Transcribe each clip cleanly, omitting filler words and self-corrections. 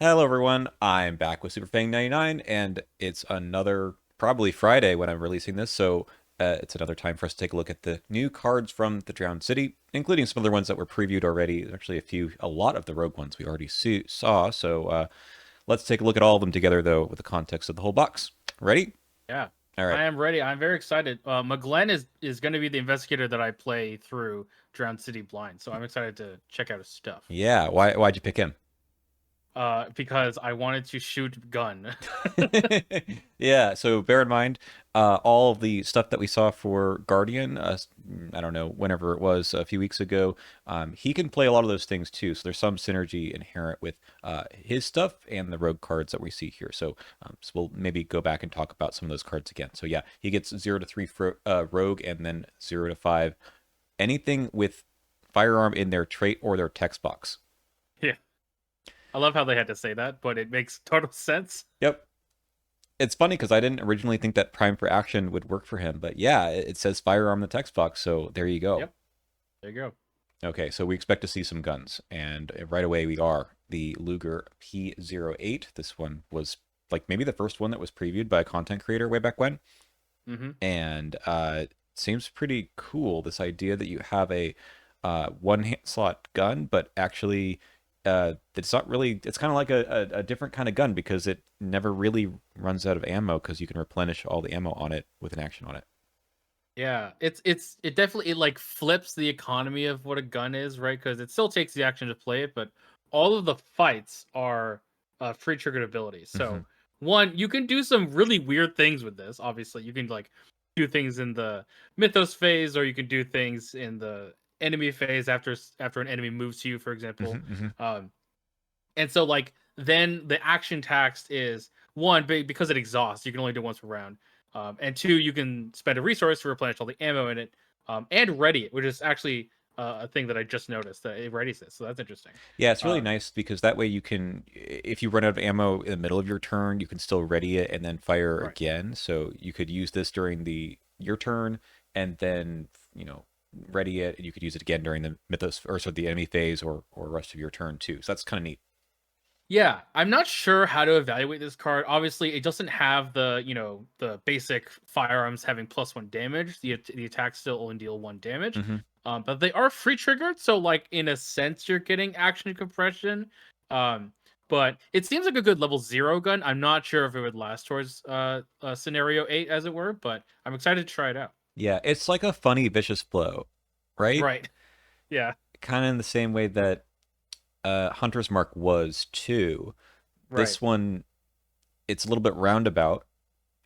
Hello everyone, I'm back with SuperFang99, and it's another probably Friday when I'm releasing this, so it's another time for us to take a look at the new cards from the Drowned City, including some other ones that were previewed already. There's actually a lot of the Rogue ones we already saw, so let's take a look at all of them together though with the context of the whole box. Ready? Yeah, All right. I am ready. I'm very excited. McGlen is going to be the investigator that I play through Drowned City Blind, so I'm excited to check out his stuff. Yeah, why'd you pick him? Because I wanted to shoot gun. Yeah, so bear in mind, all of the stuff that we saw for Guardian, I don't know, whenever it was a few weeks ago, he can play a lot of those things too. So there's some synergy inherent with his stuff and the rogue cards that we see here. So we'll maybe go back and talk about some of those cards again. So yeah, he gets 0 to 3 rogue and then 0 to 5 anything with firearm in their trait or their text box. Yeah, I love how they had to say that, but it makes total sense. Yep. It's funny because I didn't originally think that Prime for Action would work for him, but yeah, it says firearm in the text box, so there you go. Yep, there you go. Okay, so we expect to see some guns, and right away we are. The Luger P08. This one was like maybe the first one that was previewed by a content creator way back when, Mm-hmm. and it seems pretty cool. This idea that you have a one hand slot gun, but actually it's not really. It's kind of like a different kind of gun because it never really runs out of ammo because you can replenish all the ammo on it with an action on it. Yeah, it definitely like flips the economy of what a gun is, right? Because it still takes the action to play it, but all of the fights are free triggered abilities. Hmm. So one, you can do some really weird things with this. Obviously, you can like do things in the mythos phase, or you can do things in the enemy phase after an enemy moves to you, for example. Hmm. Um, and so like then the action tax is one because it exhausts. You can only do once per round. And two, you can spend a resource to replenish all the ammo in it, and ready it, which is actually a thing that I just noticed that it readies this. So that's interesting. Yeah, it's really Um, nice because that way you can, if you run out of ammo in the middle of your turn, you can still ready it and then fire right. again. So you could use this during the your turn and then ready it, and you could use it again during the mythos or so the enemy phase or rest of your turn too. So that's kind of neat. Yeah, I'm not sure how to evaluate this card. Obviously, it doesn't have the basic firearms having +1 damage. The attacks still only deal 1 damage. Hmm. But they are free triggered, so like in a sense, you're getting action compression. Um, but it seems like a good level 0 gun. I'm not sure if it would last towards scenario 8, as it were, but I'm excited to try it out. Yeah, it's like a funny vicious blow, right? Right. Yeah. Kind of in the same way that Hunter's Mark was too. Right. This one, it's a little bit roundabout,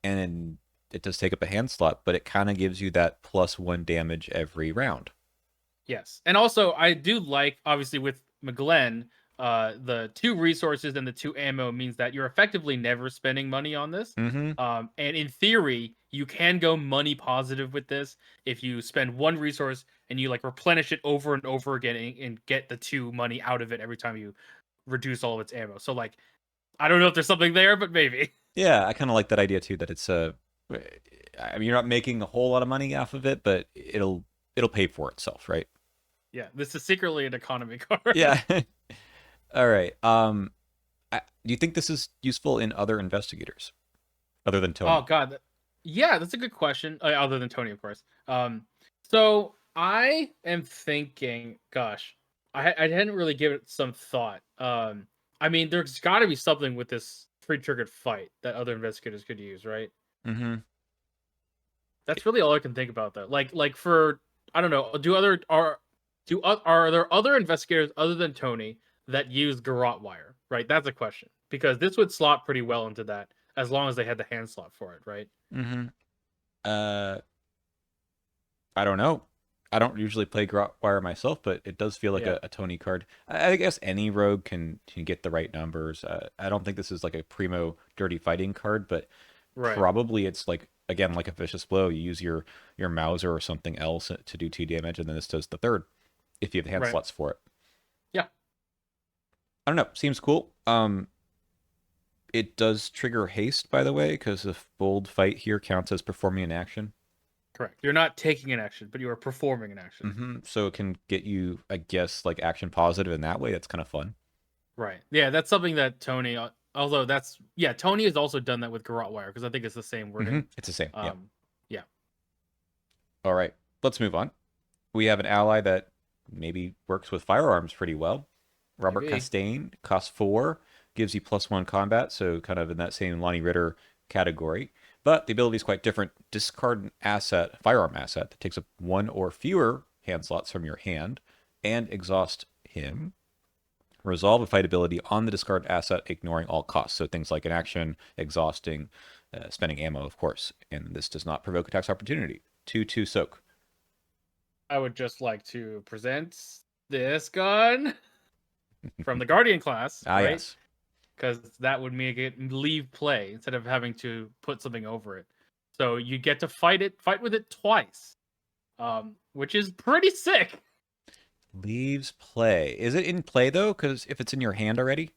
and it does take up a hand slot, but it kind of gives you that +1 damage every round. Yes, and also I do like obviously with McGlen, the 2 resources and the 2 ammo means that you're effectively never spending money on this. Hmm. And in theory, you can go money positive with this if you spend 1 resource and you like replenish it over and over again and get the 2 money out of it every time you reduce all of its ammo. So like, I don't know if there's something there, but maybe. Yeah, I kind of like that idea too. That it's I mean, you're not making a whole lot of money off of it, but it'll pay for itself, right? Yeah, this is secretly an economy card. Yeah. All right. Do you think this is useful in other investigators other than Oh Tony? God, yeah, that's a good question. Other than Tony, of course. So I am thinking, gosh, I hadn't really given it some thought. I mean, there's got to be something with this pre-triggered fight that other investigators could use, right? Hmm. That's really all I can think about, though. Like for I don't know, are there other investigators other than Tony that use garrote wire? Right, that's a question because this would slot pretty well into that as long as they had the hand slot for it, right? Hmm. Uh, I don't know. I don't usually play Grotwire myself, but it does feel like Yeah. a Tony card. I guess any rogue can get the right numbers. I don't think this is like a primo dirty fighting card, but Right. probably it's like again like a vicious blow. You use your Mauser or something else to do 2 damage, and then this does the third if you have the hand Right. slots for it. Yeah. I don't know. Seems cool. It does trigger haste, by the way, because a bold fight here counts as performing an action. Correct. You're not taking an action, but you are performing an action. So it can get you, I guess, like action positive in that way. That's kind of fun. Right. Yeah, that's something that Tony. Although that's yeah, Tony has also done that with Garrote Wire because I think it's the same wording. It's the same. Yeah. Yeah, All right. Let's move on. We have an ally that maybe works with firearms pretty well. Robert maybe. Castaigne, cost 4, gives you +1 combat, so kind of in that same Lonnie Ritter category. But the ability is quite different. Discard an asset, firearm asset, that takes up 1 or fewer hand slots from your hand, and exhaust him. Resolve a fight ability on the discard asset, ignoring all costs. So things like an action, exhausting, spending ammo, of course. And this does not provoke attacks opportunity. 2/2 soak. I would just like to present this gun from the Guardian class, Ah, right? yes. Because that would make it leave play instead of having to put something over it. So you get to fight with it twice, which is pretty sick. Leaves play. Is it in play though? Because if it's in your hand already.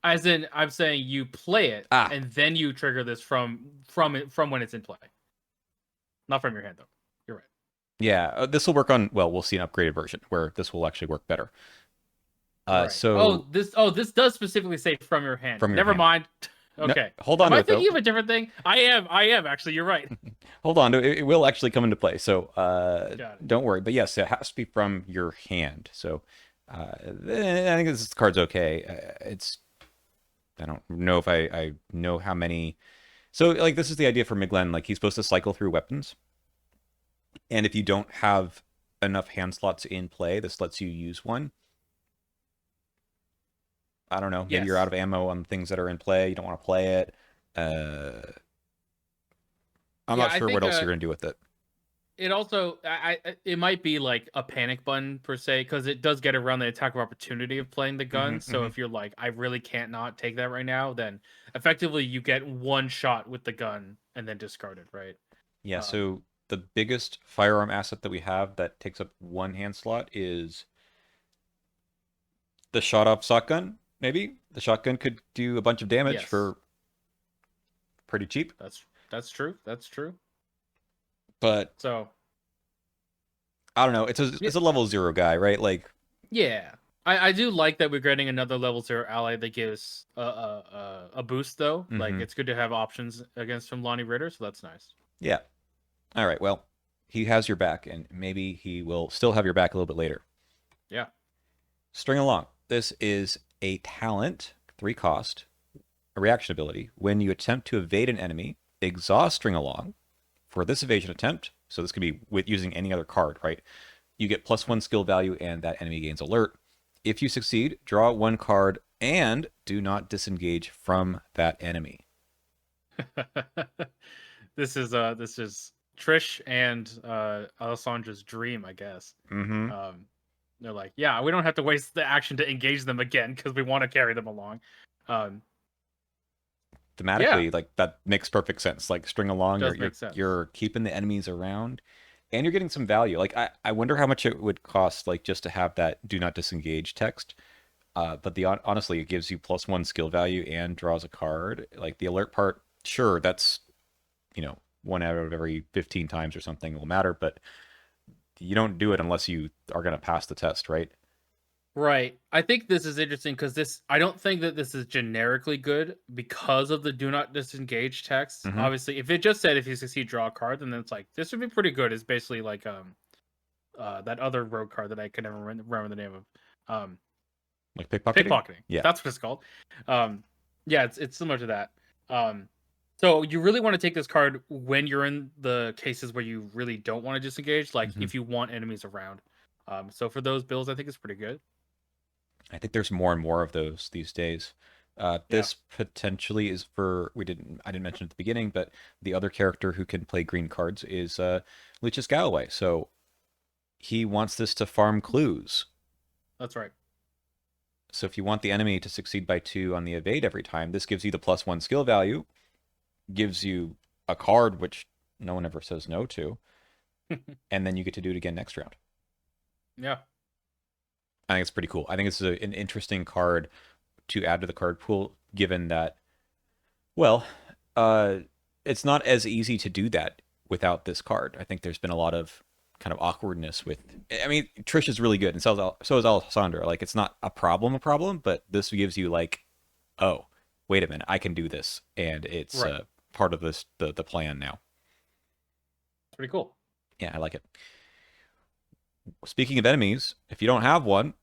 As in, I'm saying you play it Ah, and then you trigger this from when it's in play, not from your hand though. You're right. yeah. This will work on. Well, we'll see an upgraded version where this will actually work better. Right. So This does specifically say from your hand. from your Never hand. mind. No, Okay. hold on Am to I it though. thinking of a different thing? I am actually. You're right. Hold on to it. It will actually come into play. So Got it. don't worry. But yes, it has to be from your hand. So I think this card's okay. It's I don't know if I know how many. So like this is the idea for McGlen. Like he's supposed to cycle through weapons. And if you don't have enough hand slots in play, this lets you use one. I don't know. Maybe you're out Yes. of ammo on things that are in play. You don't want to play it. I'm Yeah, not I sure what think else you're going to do with it. it also it might be like a panic button per se because it does get around the attack of opportunity of playing the gun. So Hmm. if you're like, I really can't not take that right now, then effectively you get one shot with the gun and then discard it, right? Yeah, Um, so the biggest firearm asset that we have that takes up one hand slot is the shot-off shotgun, maybe? The shotgun could do a bunch of damage yes, for pretty cheap. that's true. That's true. But So I don't know. yeah, It's a level 0 guy, right? Like, yeah. I do like that we're getting another level 0 ally that gives a boost though. Like hmm it's good to have options against from Lonnie Ritter, so that's nice. yeah. All right, well, he has your back, and maybe he will still have your back a little bit later. Yeah. String along. This is a talent, 3 cost, a reaction ability. When you attempt to evade an enemy, exhaust string along. For this evasion attempt, so this could be with using any other card, right? You get +1 skill value, and that enemy gains alert. If you succeed, draw 1 card and do not disengage from that enemy. This is Trish and Alessandra's dream, I guess. Mm-hmm. Um, they're like, yeah, we don't have to waste the action to engage them again because we want to carry them along. Um, yeah, Thematically, like that makes perfect sense. Like string along, does make sense. you're keeping the enemies around, and you're getting some value. Like I wonder how much it would cost, like just to have that do not disengage text. But honestly, it gives you +1 skill value and draws a card. Like the alert part, sure, that's 1 out of every 15 times or something will matter, but you don't do it unless you are going to pass the test, right? Right. I think this is interesting because this. I don't think that this is generically good because of the do not disengage text. Mm-hmm. Obviously, if it just said if you succeed, draw a card, then it's like this would be pretty good. It's basically like that other rogue card that I can never remember the name of. Like pickpocketing? Pickpocketing. Yeah. That's what it's called. Yeah, it's similar to that. So you really want to take this card when you're in the cases where you really don't want to disengage, like Mm-hmm. if you want enemies around. So for those builds, I think it's pretty good. I think there's more and more of those these days. Yeah. This potentially is for I didn't mention at the beginning, but the other character who can play green cards is Lucius Galloway. So he wants this to farm clues. That's right. So if you want the enemy to succeed by 2 on the evade every time, this gives you the +1 skill value, gives you a card which no one ever says no to, and then you get to do it again next round. Yeah. I think it's pretty cool. I think it's an interesting card to add to the card pool, given that, well, uh, it's not as easy to do that without this card. I think there's been a lot of kind of awkwardness with. I mean, Trish is really good, and so is Alessandra. Like, it's not a problem, but this gives you like, oh, wait a minute, I can do this, and it's Right. part of the plan now. Pretty cool. Yeah, I like it. Speaking of enemies, if you don't have one,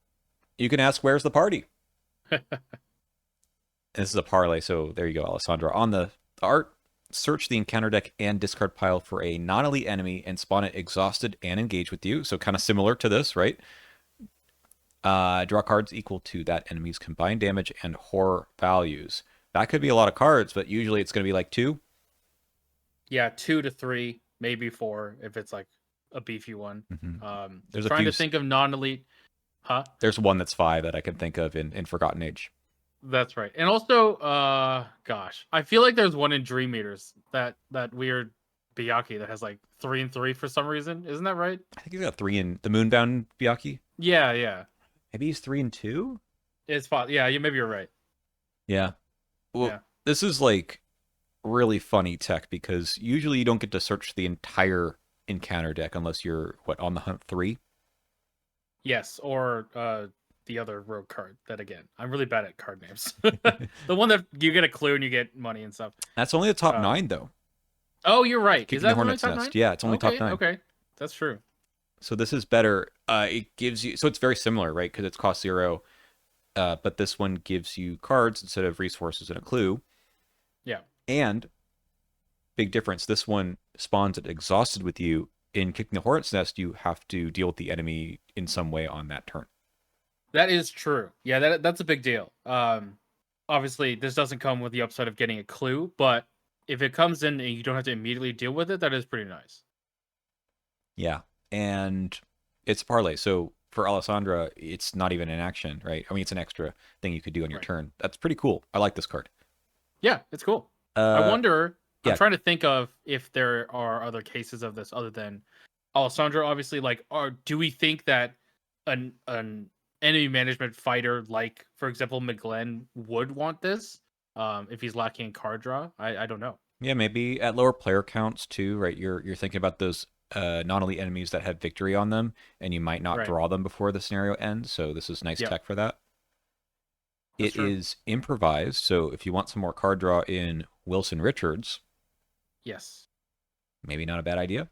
you can ask, "Where's the party?" This is a parlay, so there you go, Alessandra. On the art, search the encounter deck and discard pile for a non-elite enemy and spawn it exhausted and engaged with you. So kind of similar to this, right? Draw cards equal to that enemy's combined damage and horror values. That could be a lot of cards, but usually it's going to be like 2. Yeah, 2 to 3, maybe 4 if it's like a beefy one. There's a Trying few. to think of non-elite. Huh? There's one that's 5 that I can think of in Forgotten Age. That's right. And also, gosh, I feel like there's one in Dream Eaters, that weird Byakuya that has like 3 and 3 for some reason. Isn't that right? I think he's got 3 in the Moonbound Byakuya. Yeah, yeah. Maybe he's 3 and 2. It's fun. Yeah, maybe you're right. Yeah. Well, Yeah. this is like really funny tech because usually you don't get to search the entire encounter deck unless you're on the hunt 3. Yes, or the other rogue card. That again, I'm really bad at card names. The one that you get a clue and you get money and stuff. That's only the top 9 though. Oh, you're right. Kicking Is the that only Hornet's top Nest. 9? Yeah, it's only top 9. Okay, that's true. So this is better. It gives you, so it's very similar, right? Because it's cost 0. But this one gives you cards instead of resources and a clue. Yeah. And big difference. This one spawns it exhausted with you. In Kicking the Hornet's Nest, you have to deal with the enemy in some way on that turn. That is true. Yeah, that's a big deal. Obviously, this doesn't come with the upside of getting a clue, but if it comes in and you don't have to immediately deal with it, that is pretty nice. Yeah, and it's a parlay. So for Alessandra, it's not even an action, right? I mean, it's an extra thing you could do on your turn. That's pretty cool. I like this card. Yeah, it's cool. I wonder. Yeah. I'm trying to think of if there are other cases of this other than Alessandra. Obviously, like, do we think that an enemy management fighter, like for example McGlen, would want this if he's lacking in card draw? I don't know. Yeah, maybe at lower player counts too, right? You're thinking about those non-elite enemies that have victory on them, and you might not draw them before the scenario ends. So this is nice tech for that. It is improvised, so if you want some more card draw in Wilson Richards, yes, maybe not a bad idea.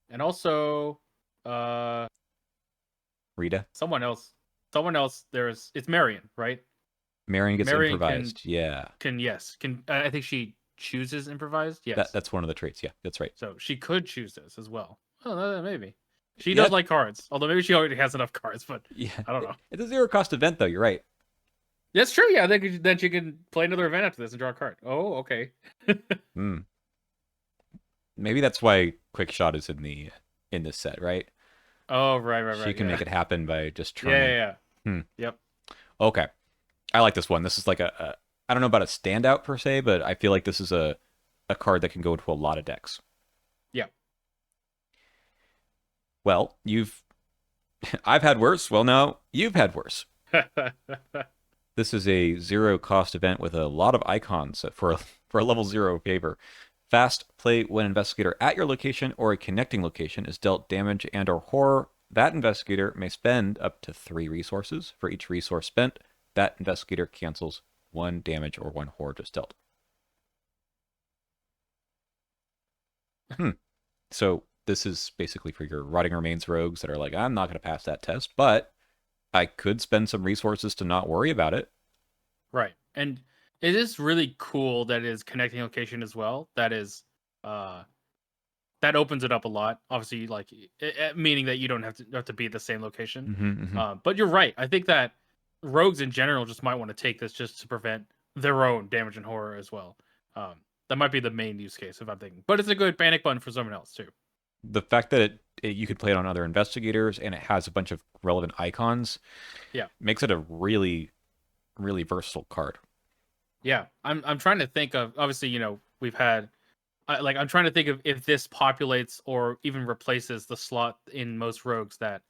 And also, Rita, someone else. It's Marion, right? Marion gets improvised. I think she chooses improvised. Yes, that's one of the traits. Yeah, that's right. So she could choose this as well. Oh, maybe she does like cards, although maybe she already has enough cards. But yeah, I don't know. It's a 0 cost event, though. You're right. That's true. Yeah, then she can play another event after this and draw a card. Oh, okay. Maybe that's why Quick Shot is in this set, right? Oh, right. She can make it happen by just trying. Yeah. Yep. Okay. I like this one. This is like I don't know about a standout per se, but I feel like this is a card that can go into a lot of decks. Yeah. Well, I've had worse. Well, now you've had worse. This is a 0 cost event with a lot of icons for a level 0 favor. Fast, play when investigator at your location or a connecting location is dealt damage and or horror. That investigator may spend up to 3 resources. For each resource spent, that investigator cancels 1 damage or 1 horror just dealt. So this is basically for your Rotting Remains rogues that are like, I'm not going to pass that test, but I could spend some resources to not worry about it. Right. And it is really cool that it is connecting location as well. That is, that opens it up a lot. Obviously, like meaning that you don't have to be at the same location. But you're right. I think that rogues in general just might want to take this just to prevent their own damage and horror as well. That might be the main use case if I'm thinking. But it's a good panic button for someone else too. The fact that you could play it on other investigators and it has a bunch of relevant icons, makes it a really, really versatile card. Yeah, I'm trying to think of, obviously, we've had, I'm trying to think of if this populates or even replaces the slot in most rogues that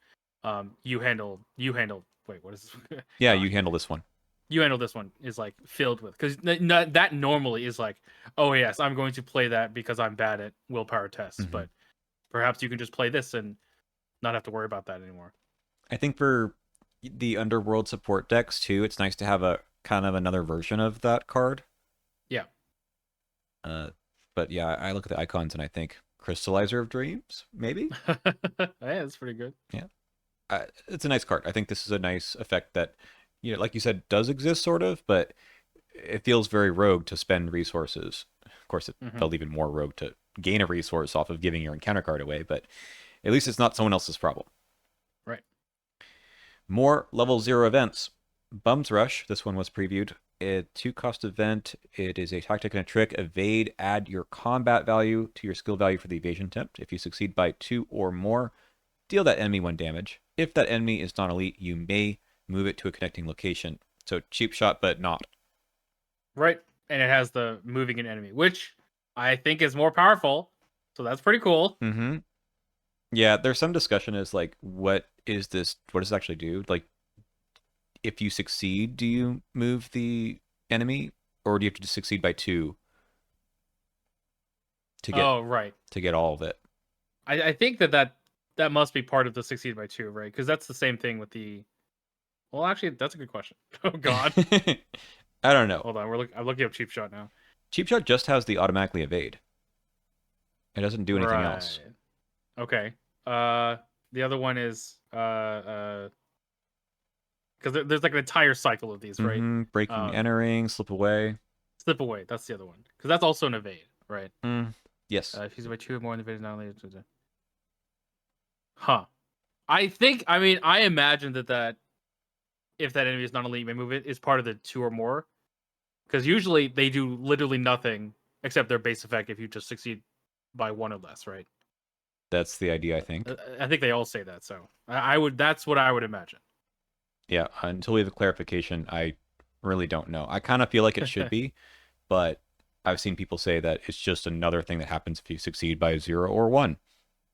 you handle. Wait, what is this? Yeah, you handle this one. You handle this one is like filled with, because that normally is like, oh yes, I'm going to play that because I'm bad at willpower tests, but perhaps you can just play this and not have to worry about that anymore. I think for the underworld support decks too, it's nice to have a kind of another version of that card. Yeah. Uh, but yeah, I look at the icons and I think Crystallizer of Dreams, maybe. Yeah, that's pretty good. Yeah, it's a nice card. I think this is a nice effect that, like you said, does exist sort of, but it feels very rogue to spend resources. Of course, it Hmm. felt even more rogue to gain a resource off of giving your encounter card away, but at least it's not someone else's problem. Right. More level 0 events. Bums Rush, this one was previewed. A 2-cost event. It is a tactic and a trick. Evade, add your combat value to your skill value for the evasion attempt. If you succeed by 2 or more, deal that enemy 1 damage. If that enemy is not elite, you may move it to a connecting location. So cheap shot, but not. Right. And it has the moving an enemy, which I think is more powerful. So that's pretty cool. Mm-hmm. Yeah, there's some discussion as like, what is this? What does it actually do? Like, if you succeed, do you move the enemy, or do you have to just succeed by 2 to get Oh, right. all of it? I think that must be part of the succeed by 2, right? Because that's the same thing with the. Well, actually, that's a good question. Oh God. I don't know. Hold on, I'm looking up cheap shot now. Cheap shot just has the automatically evade. It doesn't do anything Right. else. Okay. The other one is because there's like an entire cycle of these, right? Breaking, entering, slip away. Slip away. That's the other one because that's also an evade, right? Yes. If used by 2 or more, the evade is not only. Huh. I imagine that if that enemy is not elite, you may move it is part of the 2 or more, because usually they do literally nothing except their base effect if you just succeed by 1 or less, right? That's the idea, I think. I think they all say that, so I would. That's what I would imagine. Yeah, until we have a clarification, I really don't know. I kind of feel like it should be, but I've seen people say that it's just another thing that happens if you succeed by 0 or 1.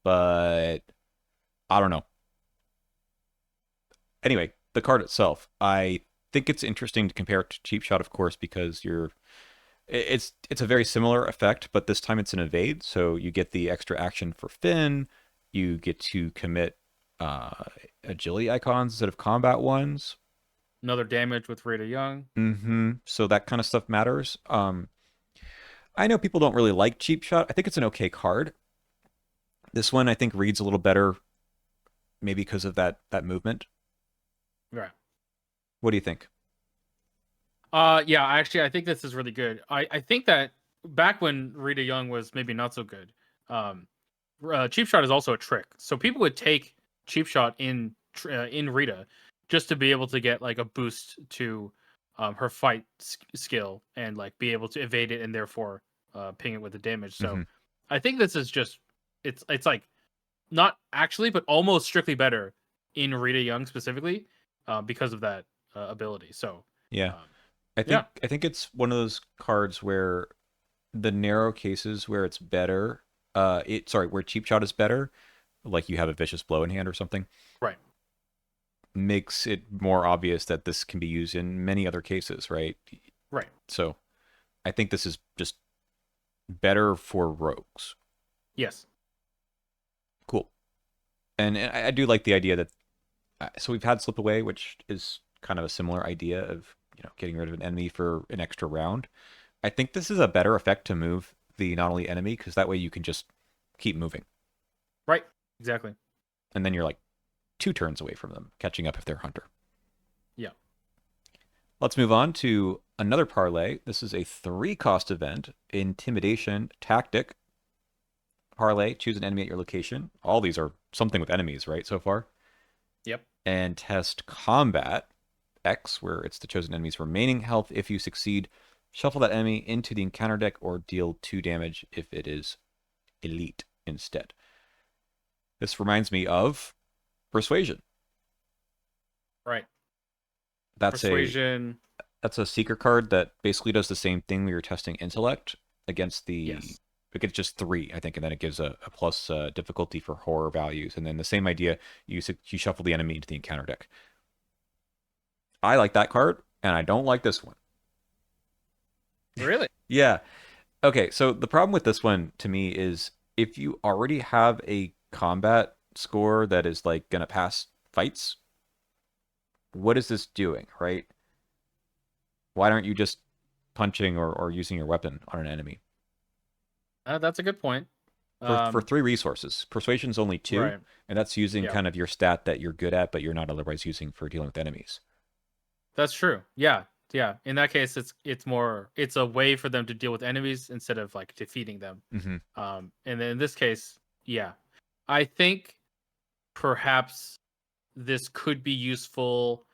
But I don't know. Anyway, the card itself, I think it's interesting to compare it to Cheap Shot, of course, because it's a very similar effect, but this time it's an evade, so you get the extra action for Finn. You get to commit agility icons instead of combat ones. Another damage with Rita Young. So that kind of stuff matters. I know people don't really like Cheap Shot. I think it's an okay card. This one I think reads a little better, maybe because of that movement. Right. What do you think? Yeah, actually, I think this is really good. I think that back when Rita Young was maybe not so good, Cheap Shot is also a trick. So people would take Cheap Shot in Rita just to be able to get like a boost to her fight skill and like be able to evade it and therefore ping it with the damage. So I think this is just it's like not actually, but almost strictly better in Rita Young specifically because of that ability. So Yeah. um, I yeah, think it's one of those cards where the narrow cases where it's better, where Cheap Shot is better, like you have a vicious blow in hand or something, right. makes it more obvious that this can be used in many other cases, right? Right. So I think this is just better for rogues. Yes. Cool. And I do like the idea that so we've had Slip Away, which is kind of a similar idea of getting rid of an enemy for an extra round. I think this is a better effect to move the not only enemy, because that way you can just keep moving. Right. Exactly. And then you're like 2 turns away from them, catching up if they're Hunter. Yeah. Let's move on to another parlay. This is a 3-cost event, Intimidation Tactic. Parlay, choose an enemy at your location. All these are something with enemies, right, so far? Yep. And test Combat X, where it's the chosen enemy's remaining health. If you succeed, shuffle that enemy into the encounter deck or deal 2 damage if it is elite instead. This reminds me of Persuasion. Right. That's Persuasion. that's a seeker card that basically does the same thing. We were testing intellect against Yes. it gets just 3, I think, and then it gives a plus difficulty for horror values. And then the same idea, you shuffle the enemy into the encounter deck. I like that card, and I don't like this one. Really? Yeah. Okay, so the problem with this one to me is if you already have a combat score that is like gonna pass fights, what is this doing, right? Why aren't you just punching or using your weapon on an enemy? That's a good point. For Um, three resources, persuasion's only two, right. and that's using Yeah, kind of your stat that you're good at, but you're not otherwise using for dealing with enemies. that's true. Yeah, yeah. In that case, it's a way for them to deal with enemies instead of like defeating them. Hmm. And then in this case, yeah, I think perhaps this could be useful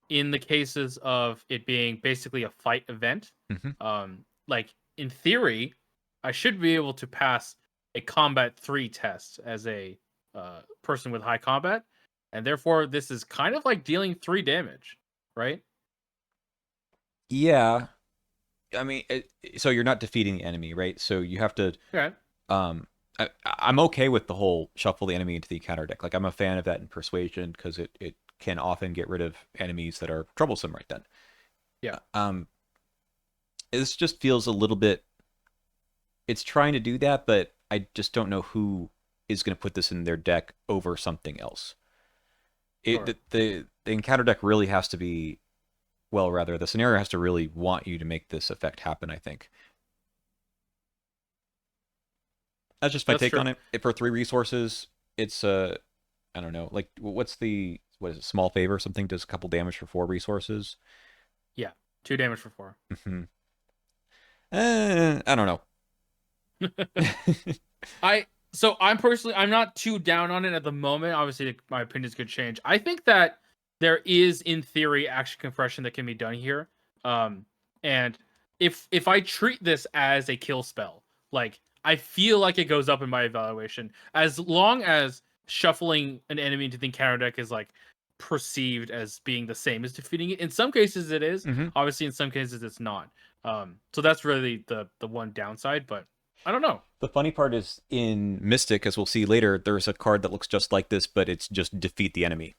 in the cases of it being basically a fight event. Hmm. Like in theory, I should be able to pass a combat 3 test as a person with high combat, and therefore this is kind of like dealing 3 damage, right? Yeah, I mean, so you're not defeating the enemy, right? So you have to. Okay. I'm okay with the whole shuffle the enemy into the counter deck. Like I'm a fan of that in Persuasion because it can often get rid of enemies that are troublesome right then. Yeah. This just feels a little bit. It's trying to do that, but I just don't know who is going to put this in their deck over something else. Sure. The encounter deck really has to be, well, rather the scenario has to really want you to make this effect happen. I think that's just my That's take true. on it. For three resources, it's I don't know, like what is it, small favor or something does a couple damage for four resources. Yeah. 2 damage for 4. Hmm. I don't know. I'm not too down on it at the moment. Obviously, my opinions could change. I think that there is, in theory, action compression that can be done here. And if I treat this as a kill spell, like I feel like it goes up in my evaluation as long as shuffling an enemy into the encounter deck is like perceived as being the same as defeating it. In some cases, it is. Hmm. Obviously, in some cases, it's not. So that's really the one downside, but I don't know. The funny part is in Mystic, as we'll see later, there's a card that looks just like this, but it's just defeat the enemy.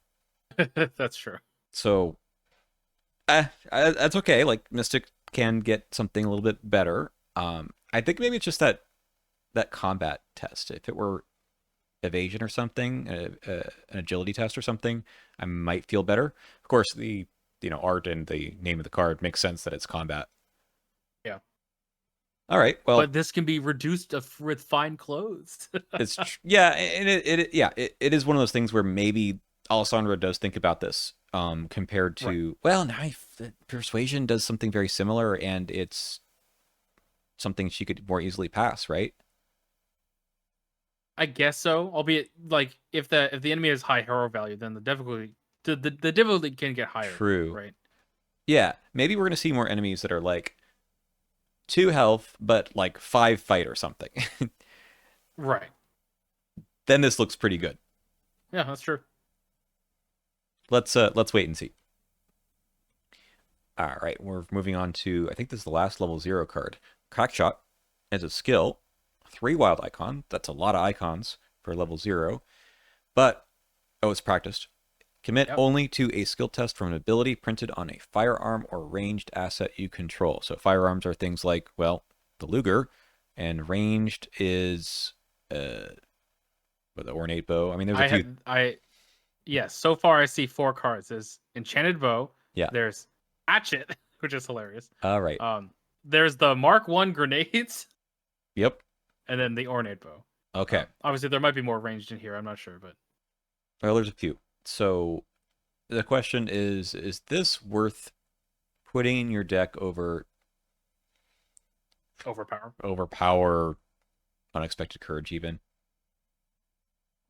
That's true. So that's okay. Like Mystic can get something a little bit better. I think maybe it's just that combat test. If it were evasion or something, an agility test or something, I might feel better. Of course, the art and the name of the card makes sense that it's combat. Yeah. All right. But Well, this can be reduced with fine clothes. yeah, and it is one of those things where maybe Alessandro does think about this compared Right. to well, now Persuasion does something very similar, and it's something she could more easily pass, right? I guess so. Albeit like if the enemy has high hero value, then the difficulty can get higher, True. right? Yeah, maybe we're gonna see more enemies that are like two health, but like five fight or something. Right. Then this looks pretty good. Yeah, that's true. Let's wait and see. All right, we're moving on to I think this is the last level 0 card. Crackshot as a skill, 3 wild icon. That's a lot of icons for level 0. But oh, it's practiced. Commit Yep. only to a skill test from an ability printed on a firearm or ranged asset you control. So firearms are things like, well, the Luger, and ranged is the ornate bow. I mean, there's a I few. had I Yes, so far I see 4 cards. There's Enchanted Bow, Yeah. there's Hatchet, which is hilarious. All right. There's the Mark 1 grenades, Yep. and then the Ornate Bow. Okay. Obviously there might be more ranged in here, I'm not sure, but Well, there's a few. So the question is this worth putting in your deck overpower. overpower unexpected courage even?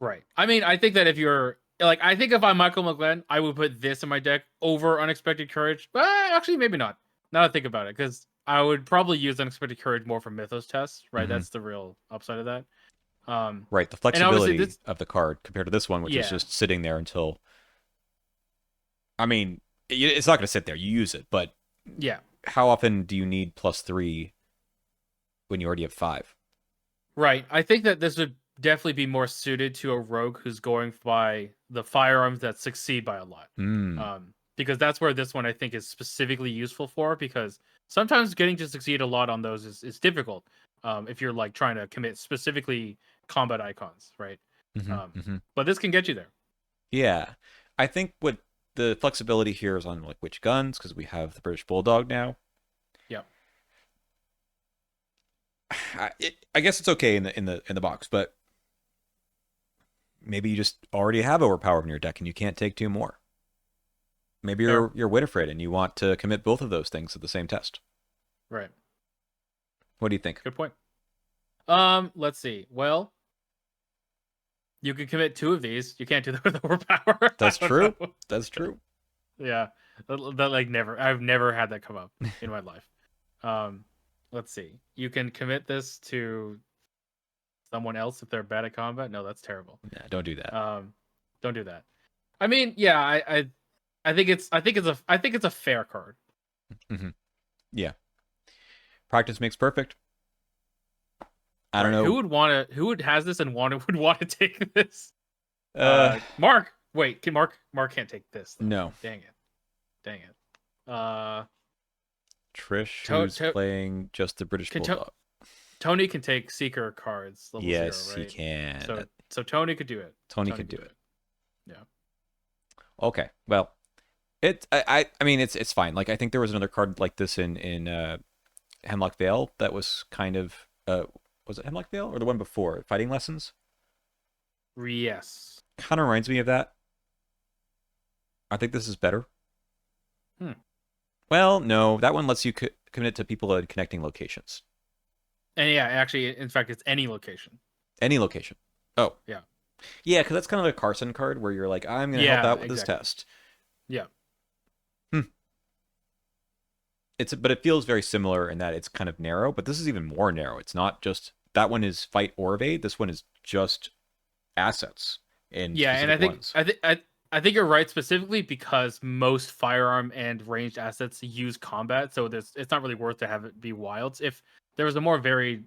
Right. I mean, I think that if you're like, I think if I'm Michael McGlen, I would put this in my deck over Unexpected Courage. But actually, maybe not. Now that I think about it, because I would probably use Unexpected Courage more for Mythos tests. Right. Hmm. That's the real upside of that. Um, Right. The and obviously flexibility this, of the card compared to this one, which is yeah, just sitting there until. I mean, it's not going to sit there. You use it, but yeah, how often do you need +3 when you already have 5? right. I think that this would definitely be more suited to a rogue who's going by the firearms that succeed by a lot. Hmm. Um, because that's where this one I think is specifically useful for, because sometimes getting to succeed a lot on those is difficult. If you're like trying to commit specifically combat icons, right? Hmm. Hmm. But this can get you there. Yeah, I think what the flexibility here is on like which guns, because we have the British Bulldog now. Yeah. I guess it's okay in the box, but maybe you just already have overpower in your deck and you can't take two more. Maybe Fair. you're Winifred and you want to commit both of those things at the same test. Right. What do you think? Good point. Let's see. Well, you can commit two of these. You can't do that with overpower. I That's don't true. know. That's true. Yeah. That like never. I've never had that come up in my life. Um, let's see. You can commit this to someone else if they're bad at combat. No, that's terrible. Nah, don't do that. Don't do that. I mean, yeah, I think it's a fair card. Hmm. Yeah. Practice makes perfect. I don't Right. know. Who would has this and would want to take this? Uh, Mark. Wait, can Mark can't take this though. no. Dang it. Dang it. Trish, To, who's to, playing just the British can Bulldog. Tony can take Seeker cards level Yes, 0, he right? can. So Tony could do it. Tony could do it. Yeah. Okay. Well, I mean it's fine. Like I think there was another card like this in Hemlock Vale that was kind of was it Hemlock Vale or the one before Fighting Lessons? Yes. Kind of reminds me of that. I think this is better. Hmm. Well, no, that one lets you commit to people in connecting locations. And yeah, actually, in fact, it's any location. Any location. Oh. Yeah. Yeah, because that's kind of a Carson card where you're like, I'm going to help Yeah, out with this exactly. test. Yeah. But it feels very similar in that it's kind of narrow, but this is even more narrow. It's not just that one is fight or evade. This one is just assets in Yeah, and specific ones. I think you're right specifically because most firearm and ranged assets use combat, so it's not really worth to have it be wilds. If there was a more varied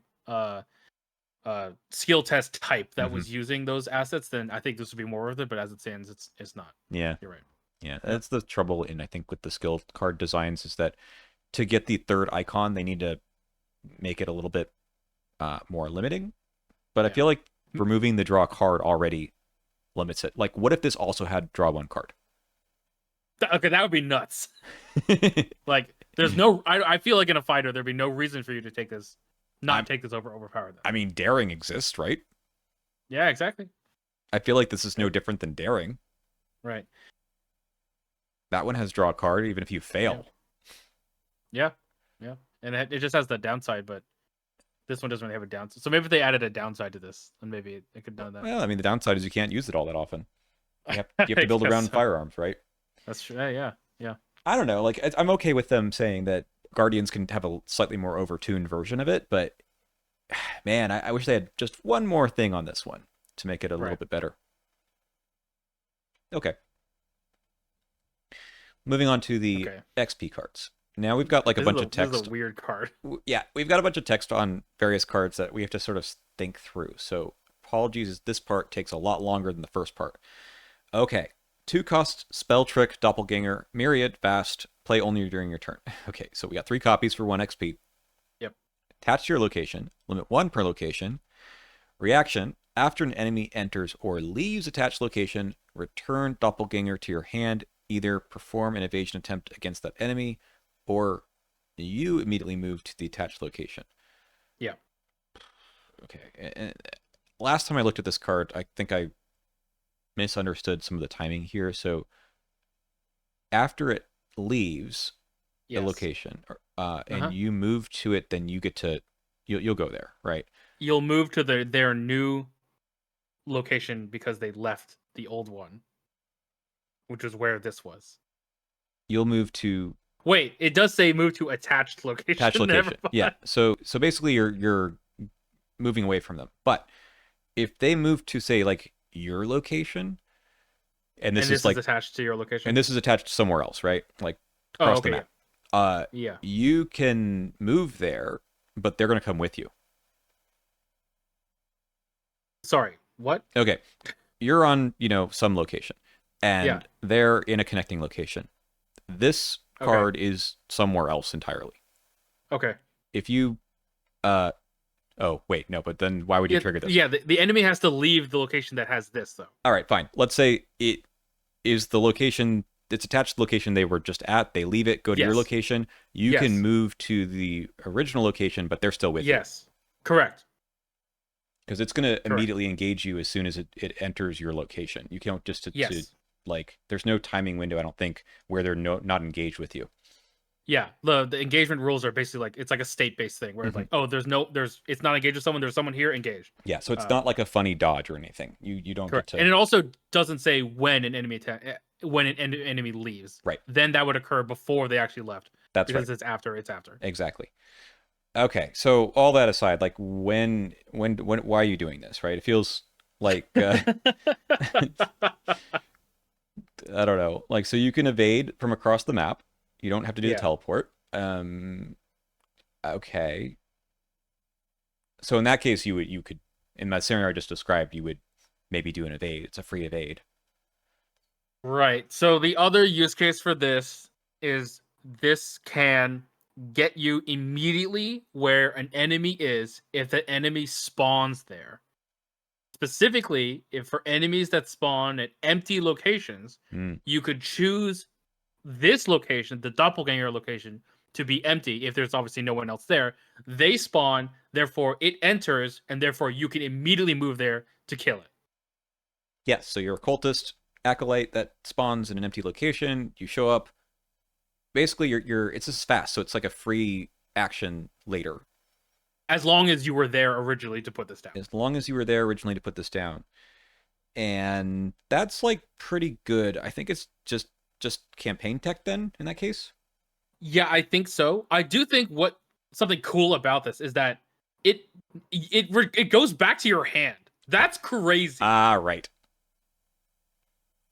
skill test type that was using those assets, then I think this would be more worth it. But as it stands, it's not. Yeah. You're right. Yeah. That's the trouble in I think with the skill card designs is that to get the third icon, they need to make it a little bit more limiting. But I Yeah. feel like removing the draw card already limits it. Like, what if this also had draw one card? Okay, that would be nuts. Like, there's no. I feel like in a fighter, there'd be no reason for you to take this, take this overpower them. I mean, daring exists, right? Yeah, exactly. I feel like this is no different than daring. Right. That one has draw a card even if you fail. Yeah. Yeah. And it just has the downside, but this one doesn't really have a downside. So maybe if they added a downside to this, then maybe it could know that. Well, I mean, the downside is you can't use it all that often. You have to build around firearms, right? That's true. Yeah. Yeah. I don't know. Like, I'm okay with them saying that Guardians can have a slightly more overtuned version of it, but man, I wish they had just one more thing on this one to make it a little bit better. Okay. Moving on to the XP cards. Now we've got like a bunch of text. This is a weird card. Yeah, we've got a bunch of text on various cards that we have to sort of think through. So apologies, this part takes a lot longer than the first part. Okay. 2-cost, Spell Trick, Doppelgänger, Myriad, Fast, play only during your turn. Okay, so we got 3 copies for 1 XP. Yep. Attach to your location, limit 1 per location. Reaction, after an enemy enters or leaves attached location, return Doppelgänger to your hand. Either perform an evasion attempt against that enemy, or you immediately move to the attached location. Yeah. Okay. And last time I looked at this card, I think I misunderstood some of the timing here. So after it leaves the location, and you move to it, then you get to you'll go there, right? You'll move to their new location because they left the old one, which is where this was. You'll move to. Wait, it does say move to attached location. Attached location. Yeah. So basically you're moving away from them. But if they move to say like your location, and this is like attached to your location, and this is attached somewhere else, right? Like across the map. Yeah. You can move there, but they're gonna come with you. Sorry, what? Okay. You're on, some location. And they're in a connecting location. This Okay. card is somewhere else entirely. Okay. If you uh oh wait, no, but then why would you Yeah, trigger this? yeah. The enemy has to leave the location that has this, though. All right, fine. Let's say it is the location, it's attached to the location they were just at. They leave it, go to your Yes. location. You can Yes. move to the original location, but they're still with you. Yes. Correct. Because it's going to Correct. immediately engage you as soon as it enters your location. You can't just to Yes. like, there's no timing window, I don't think, where they're not engaged with you. Yeah. The engagement rules are basically like it's like a state based thing where it's Hmm. like, oh, there's it's not engaged with someone. There's someone here engaged. Yeah, so it's Um, not like a funny dodge or anything. You don't get Correct. to. And it also doesn't say when an enemy when an enemy leaves. Right. Then that would occur before they actually left. That's right. Because it's after. It's after. Exactly. Okay, so all that aside, like why are you doing this, right? It feels like I don't know, like so you can evade from across the map. You don't have to do the Yeah. teleport. Okay. So in that case, you could in that scenario I just described, you would maybe do an evade. It's a free evade. Right. So the other use case for this is this can get you immediately where an enemy is if the enemy spawns there. Specifically, if for enemies that spawn at empty locations, Mm. you could choose this location, the doppelganger location, to be empty if there's obviously no one else there. They spawn, therefore it enters, and therefore you can immediately move there to kill it. Yes, so you're a cultist acolyte that spawns in an empty location. You show up. Basically, you're it's just fast, so it's like a free action later. As long as you were there originally to put this down. As long as you were there originally to put this down. And that's like pretty good. I think it's just campaign tech then in that case. Yeah, I think so. I do think what something cool about this is that it it goes back to your hand. That's crazy. Ah, right.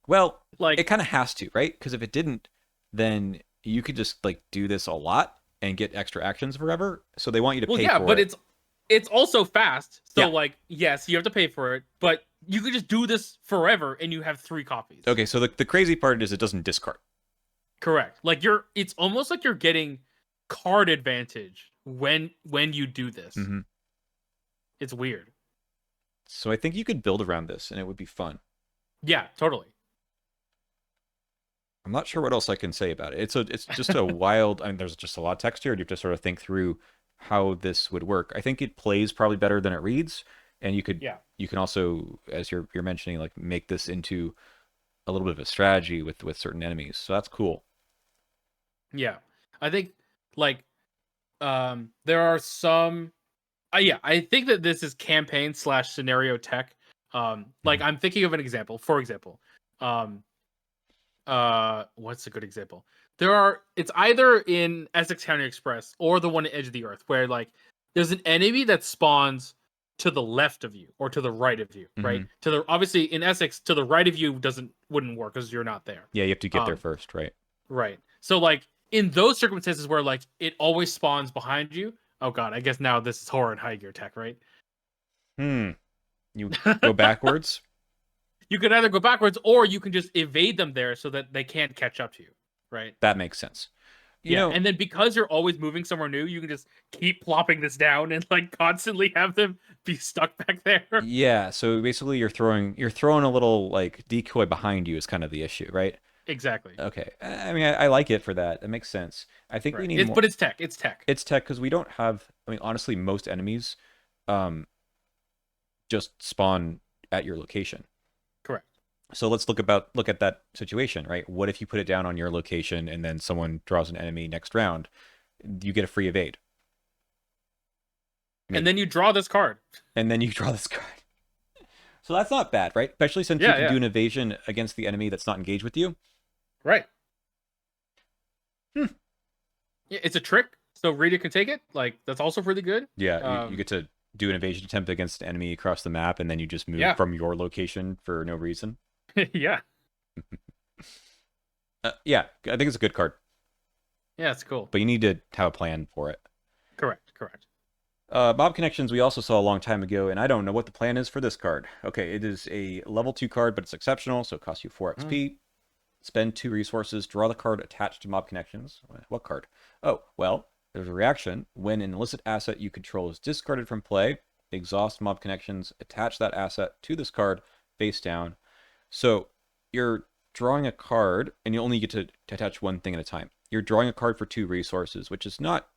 Well, it Like, kind of has to, right? Because if it didn't, then you could just like do this a lot and get extra actions forever. So they want you to well, pay yeah, for but it. it's also fast. So Yeah. like, yes, you have to pay for it, but you could just do this forever and you have 3 copies. Okay, so the crazy part is it doesn't discard. Correct. Like it's almost like you're getting card advantage when you do this. Mm-hmm. It's weird. So I think you could build around this and it would be fun. Yeah, totally. I'm not sure what else I can say about it. It's just a wild. I mean, there's just a lot of text here. You have to sort of think through how this would work. I think it plays probably better than it reads, and Yeah. you can also, as you're mentioning, like make this into a little bit of a strategy with certain enemies. So that's cool. Yeah. I think like there are some yeah, I think that this is campaign slash scenario tech. Like I'm thinking of an example. For example, um, what's a good example? It's either in Essex County Express or the one at Edge of the Earth, where like there's an enemy that spawns to the left of you or to the right of you, right? Mhm. To the obviously in Essex, to the right of you wouldn't work because you're not there. Yeah, you have to get there Um, first, right? Right. So like in those circumstances where like it always spawns behind you. Oh god, I guess now this is horror and high gear tech, right? Hmm. You go backwards. You can either go backwards or you can just evade them there so that they can't catch up to you, right? That makes sense. You Yeah, know, and then because you're always moving somewhere new, you can just keep plopping this down and like constantly have them be stuck back there. yeah. So basically, you're throwing a little like decoy behind you is kind of the issue, right? Exactly. Okay. I mean, I like it for that. That makes sense. I think we Right. need more. But it's tech. It's tech. It's tech because we don't have. I mean, honestly, most enemies, um, just spawn at your location. Correct. So let's look at that situation, right? What if you put it down on your location and then someone draws an enemy next round? You get a free evade. And then you draw this card. And then you draw this card. So that's not bad, right? Especially since you Yeah, can yeah. do an evasion against the enemy that's not engaged with you. Right. Hmm. Yeah, it's a trick. So Rita can take it. Like that's also really good. Yeah, you get to do an evasion attempt against an enemy across the map, and then you just move Yeah. from your location for no reason. Yeah. Yeah, I think it's a good card, Yeah, it's cool. but you need to have a plan for it. Correct. Correct. Mob Connections we also saw a long time ago, and I don't know what the plan is for this card. Okay, it is a level 2 card, but it's exceptional, so it costs you 4 XP. spend 2 resources, draw the card attached to mob connections. What card? Oh, well, there's a reaction. When an illicit asset you control is discarded from play, exhaust mob connections, attach that asset to this card face down. So you're drawing a card, and you only get to attach one thing at a time. You're drawing a card for 2 resources, which is not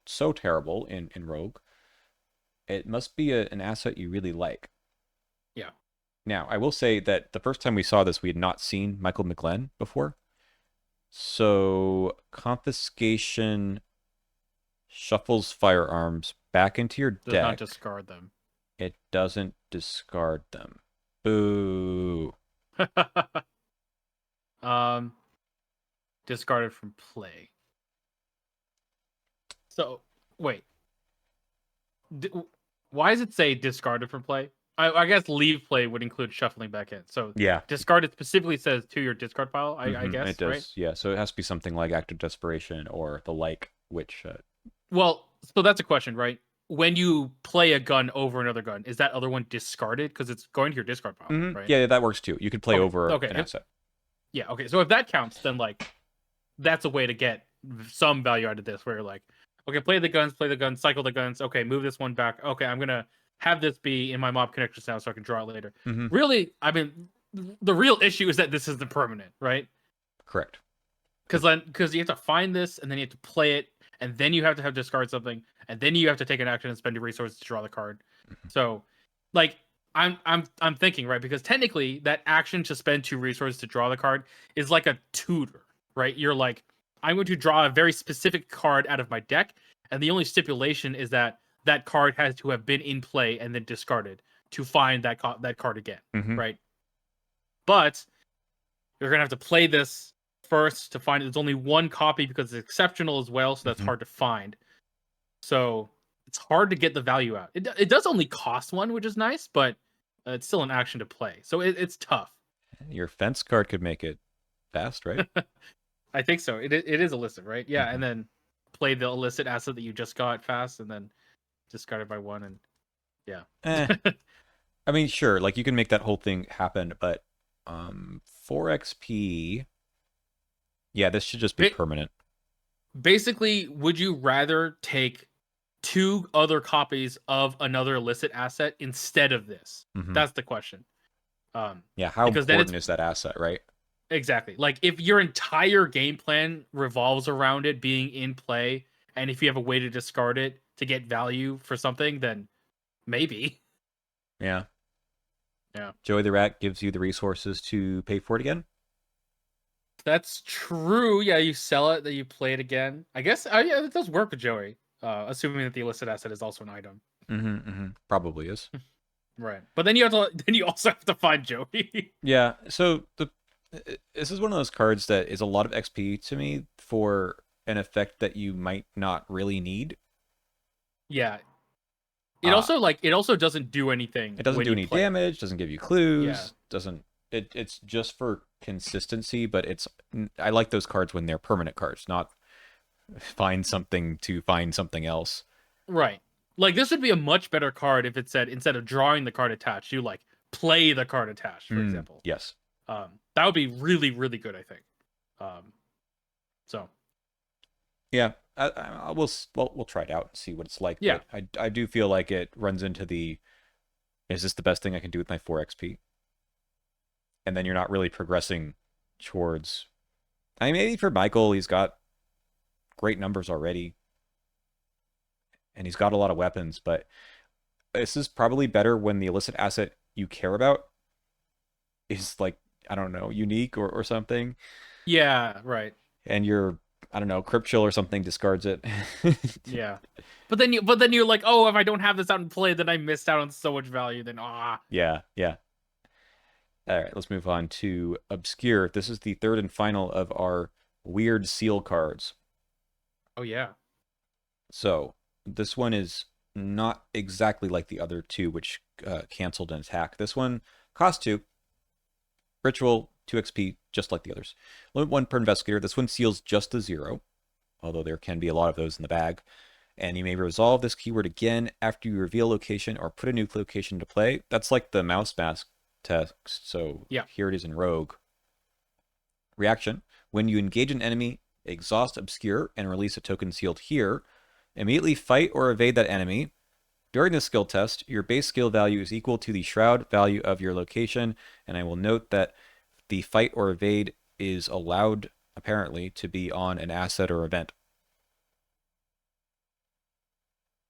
so terrible in Rogue. It must be an asset you really like. Yeah. Now, I will say that the first time we saw this, we had not seen Michael McGlen before. So, confiscation shuffles firearms back into your Does not deck. discard them. It doesn't discard them. Boo. Discarded from play. So, wait. Why does it say discarded from play? I guess leave play would include shuffling back in. So Yeah. discarded specifically says to your discard pile, I guess, it does, right? Yeah. So it has to be something like Act of Desperation or the like, which... Well, so that's a question, right? When you play a gun over another gun, is that other one discarded? Because it's going to your discard pile, right? Yeah, that works too. You could play over an asset. Yeah, okay. So if that counts, then like that's a way to get some value out of this, where you're like, okay, play the guns, cycle the guns. Okay, move this one back. Okay, I'm gonna have this be in my mob connections now so I can draw it later. Really, I mean, the real issue is that this isn't permanent, right? Correct. Because you have to find this, and then you have to play it, and then you have to have discard something, and then you have to take an action and spend your resources to draw the card. So, like, I'm thinking, right, because technically that action to spend 2 resources to draw the card is like a tutor, right? You're like, I'm going to draw a very specific card out of my deck, and the only stipulation is that that card has to have been in play and then discarded to find that card again, right? But you're gonna have to play this first to find it. There's only one copy because it's exceptional as well, so that's hard to find. So it's hard to get the value out. It does only cost 1, which is nice, but it's still an action to play. So it's tough. Your fence card could make it fast, right? I think so. It is illicit, right? Yeah, and then play the illicit asset that you just got fast, and then discard it by 1, and yeah. I mean, sure, like you can make that whole thing happen, but 4 XP. Yeah, this should just be permanent. Basically, would you rather take 2 other copies of another illicit asset instead of this? That's the question. Yeah, how important is that asset, right? Exactly. Like, if your entire game plan revolves around it being in play, and if you have a way to discard it to get value for something, then maybe. Yeah. Yeah. Joey the Rat gives you the resources to pay for it again? That's true. Yeah, you sell it, then you play it again. I guess, yeah, it does work with Joey, assuming that the illicit asset is also an item. Probably is. Right. But then you also have to find Joey. Yeah, so this is one of those cards that is a lot of XP to me for an effect that you might not really need. Yeah. It also doesn't do anything. It doesn't do any damage, doesn't give you clues, it's just for consistency, but I like those cards when they're permanent cards, not find something to find something else. Right. Like, this would be a much better card if it said, instead of drawing the card attached, you like play the card attached, for example. Yes. That would be really, really good, I think. So. Yeah, we'll try it out and see what it's like. Yeah. But I do feel like it runs into is this the best thing I can do with my 4 XP? And then you're not really progressing towards... I mean, maybe for Michael, he's got great numbers already. And he's got a lot of weapons, but this is probably better when the illicit asset you care about is, like, I don't know, unique or something. Yeah, right. And you're, I don't know, Crypt Chill or something discards it. Yeah. But then you're like, oh, if I don't have this out in play, then I missed out on so much value. Then Yeah. All right, let's move on to Obscure. This is the 3rd and final of our weird seal cards. Oh yeah. So this one is not exactly like the other 2, which canceled an attack. This one costs 2. Ritual, 2 XP, just like the others. Limit 1 per investigator. This one seals just a 0, although there can be a lot of those in the bag. And you may resolve this keyword again after you reveal location or put a new location to play. That's like the mouse mask text. So yeah, here it is in Rogue. Reaction: when you engage an enemy, exhaust, obscure, and release a token sealed here. Immediately fight or evade that enemy. During this skill test, your base skill value is equal to the shroud value of your location, and I will note that the fight or evade is allowed, apparently, to be on an asset or event.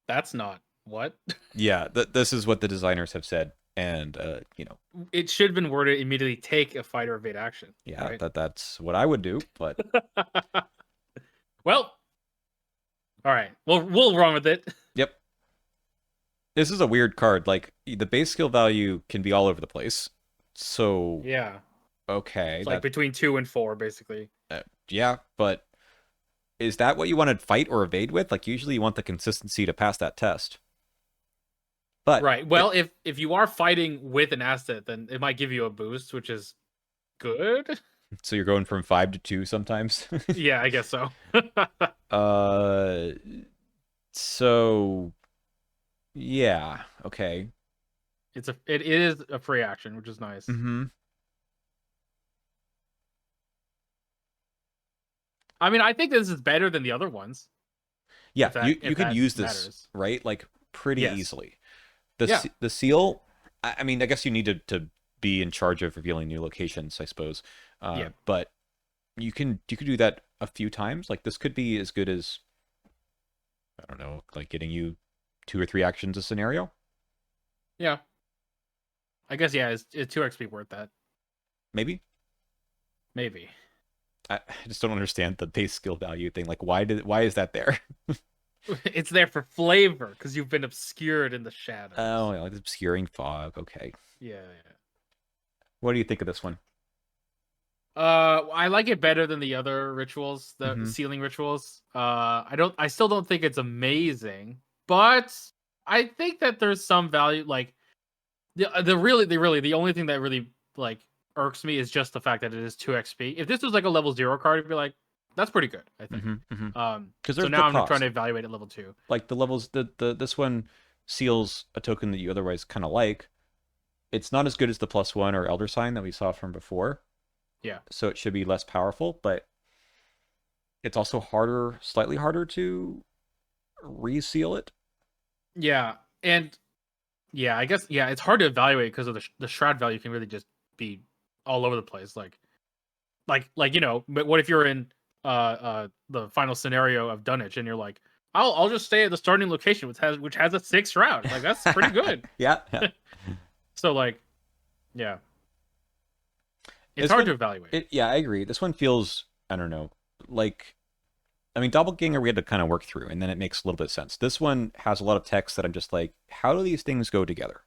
That's not what. Yeah, this is what the designers have said, and It should have been worded immediately take a fight or evade action. yeah, Right? that's what I would do, but Well, all right. We'll run with it. yep. This is a weird card. Like, the base skill value can be all over the place. So, Yeah. okay, It's like between 2 and 4, basically. yeah, but is that what you want to fight or evade with? Like, usually you want the consistency to pass that test. But Right. Well, if you are fighting with an asset, then it might give you a boost, which is good. so you're going from 5 to 2 sometimes. Yeah, I guess so. uh, so yeah, okay. It is a free action, which is nice. Mm-hmm. I mean, I think this is better than the other ones. Yeah, If that you if could that use this, matters. right? Like, pretty Yes. easily. Yeah. The seal, I mean, I guess you need to be in charge of revealing new locations, I suppose. Yeah. But you could do that a few times. Like, this could be as good as, I don't know, like getting you 2 or 3 actions a scenario. Yeah. I guess yeah, it's 2 XP worth that. Maybe. Maybe. I just don't understand the base skill value thing. Like, why is that there? It's there for flavor because you've been obscured in the shadows. Oh, yeah, like obscuring fog. Okay. Yeah. What do you think of this one? I like it better than the other rituals, the Mhm. sealing rituals. I still don't think it's amazing, but I think that there's some value. Like the only thing that really like irks me is just the fact that it is 2 XP. If this was like a level 0 card, I'd be like, that's pretty good, I think. Because So there's the now I'm trying cost. to evaluate at level 2. Like, the levels, the this one seals a token that you otherwise kind of like. It's not as good as the +1 or Elder Sign that we saw from before, Yeah. so it should be less powerful, but it's also harder, slightly harder to reseal it. Yeah. And yeah, I guess yeah, it's hard to evaluate because of the shroud value can really just be all over the place. Like but what if you're in the final scenario of Dunwich and you're like, I'll just stay at the starting location which has a 6 shroud. Like that's pretty good. Yeah, yeah. So like, yeah, it's This hard one, to evaluate. yeah, I agree. This one feels, I don't know, like, I mean, Doppelganger we had to kind of work through, and then it makes a little bit of sense. This one has a lot of text that I'm just like, how do these things go together?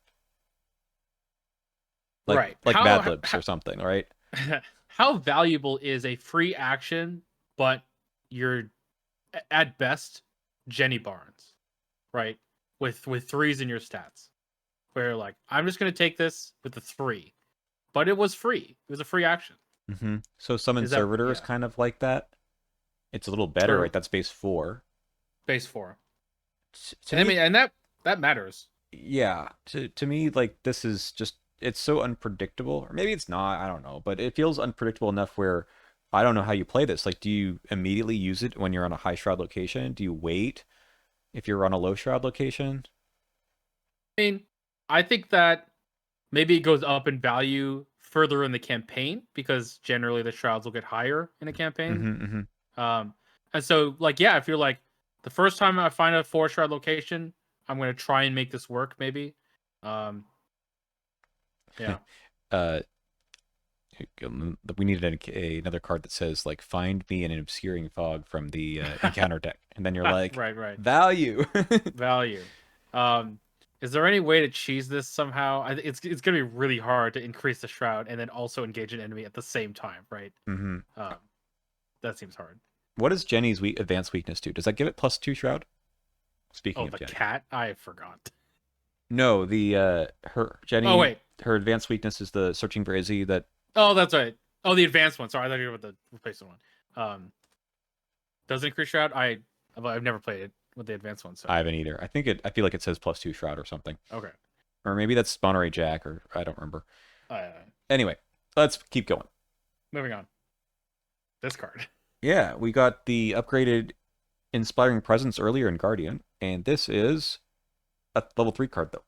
Right. Like Mad Libs or something, right? How valuable is a free action, but you're at best Jenny Barnes, right? With threes in your stats, where like I'm just gonna take this with the 3, but it was free. It was a free action. So Summon Is that Servitor is yeah? kind of like that. It's a little better, Or right? That's base 4. base 4, To and I me, mean, and that matters. yeah. To me, like, this is just, it's so unpredictable, or maybe it's not. I don't know, but it feels unpredictable enough where I don't know how you play this. Like, do you immediately use it when you're on a high shroud location? Do you wait if you're on a low shroud location? I mean, I think that maybe it goes up in value further in the campaign because generally the shrouds will get higher in a campaign. Um, and so like yeah, if you're like the first time I find a 4 shroud location, I'm gonna try and make this work. Maybe, um, yeah, uh, we needed another card that says, like, find me in an obscuring fog from the encounter deck, and then you're like, right, value. value. Um, is there any way to cheese this somehow? It's gonna be really hard to increase the shroud and then also engage an enemy at the same time, right? Um, that seems hard. What is Jenny's advanced weakness to? Does that give it +2 shroud? Speaking Oh, of the Jenny. cat, I forgot. No, the her Oh Jenny, wait, her advanced weakness is the searching for Izzy. That oh that's right. Oh, the advanced one. Sorry, I thought you were with the replacement one. Does it increase shroud? I've never played it with the advanced one, so I haven't either. I feel like it says +2 shroud or something, okay. or maybe that's Monterey Jack, or I don't remember. Uh, Anyway, let's keep going. Moving on. This card. Yeah, we got the upgraded Inspiring Presence earlier in Guardian, and this is a level 3 card, though.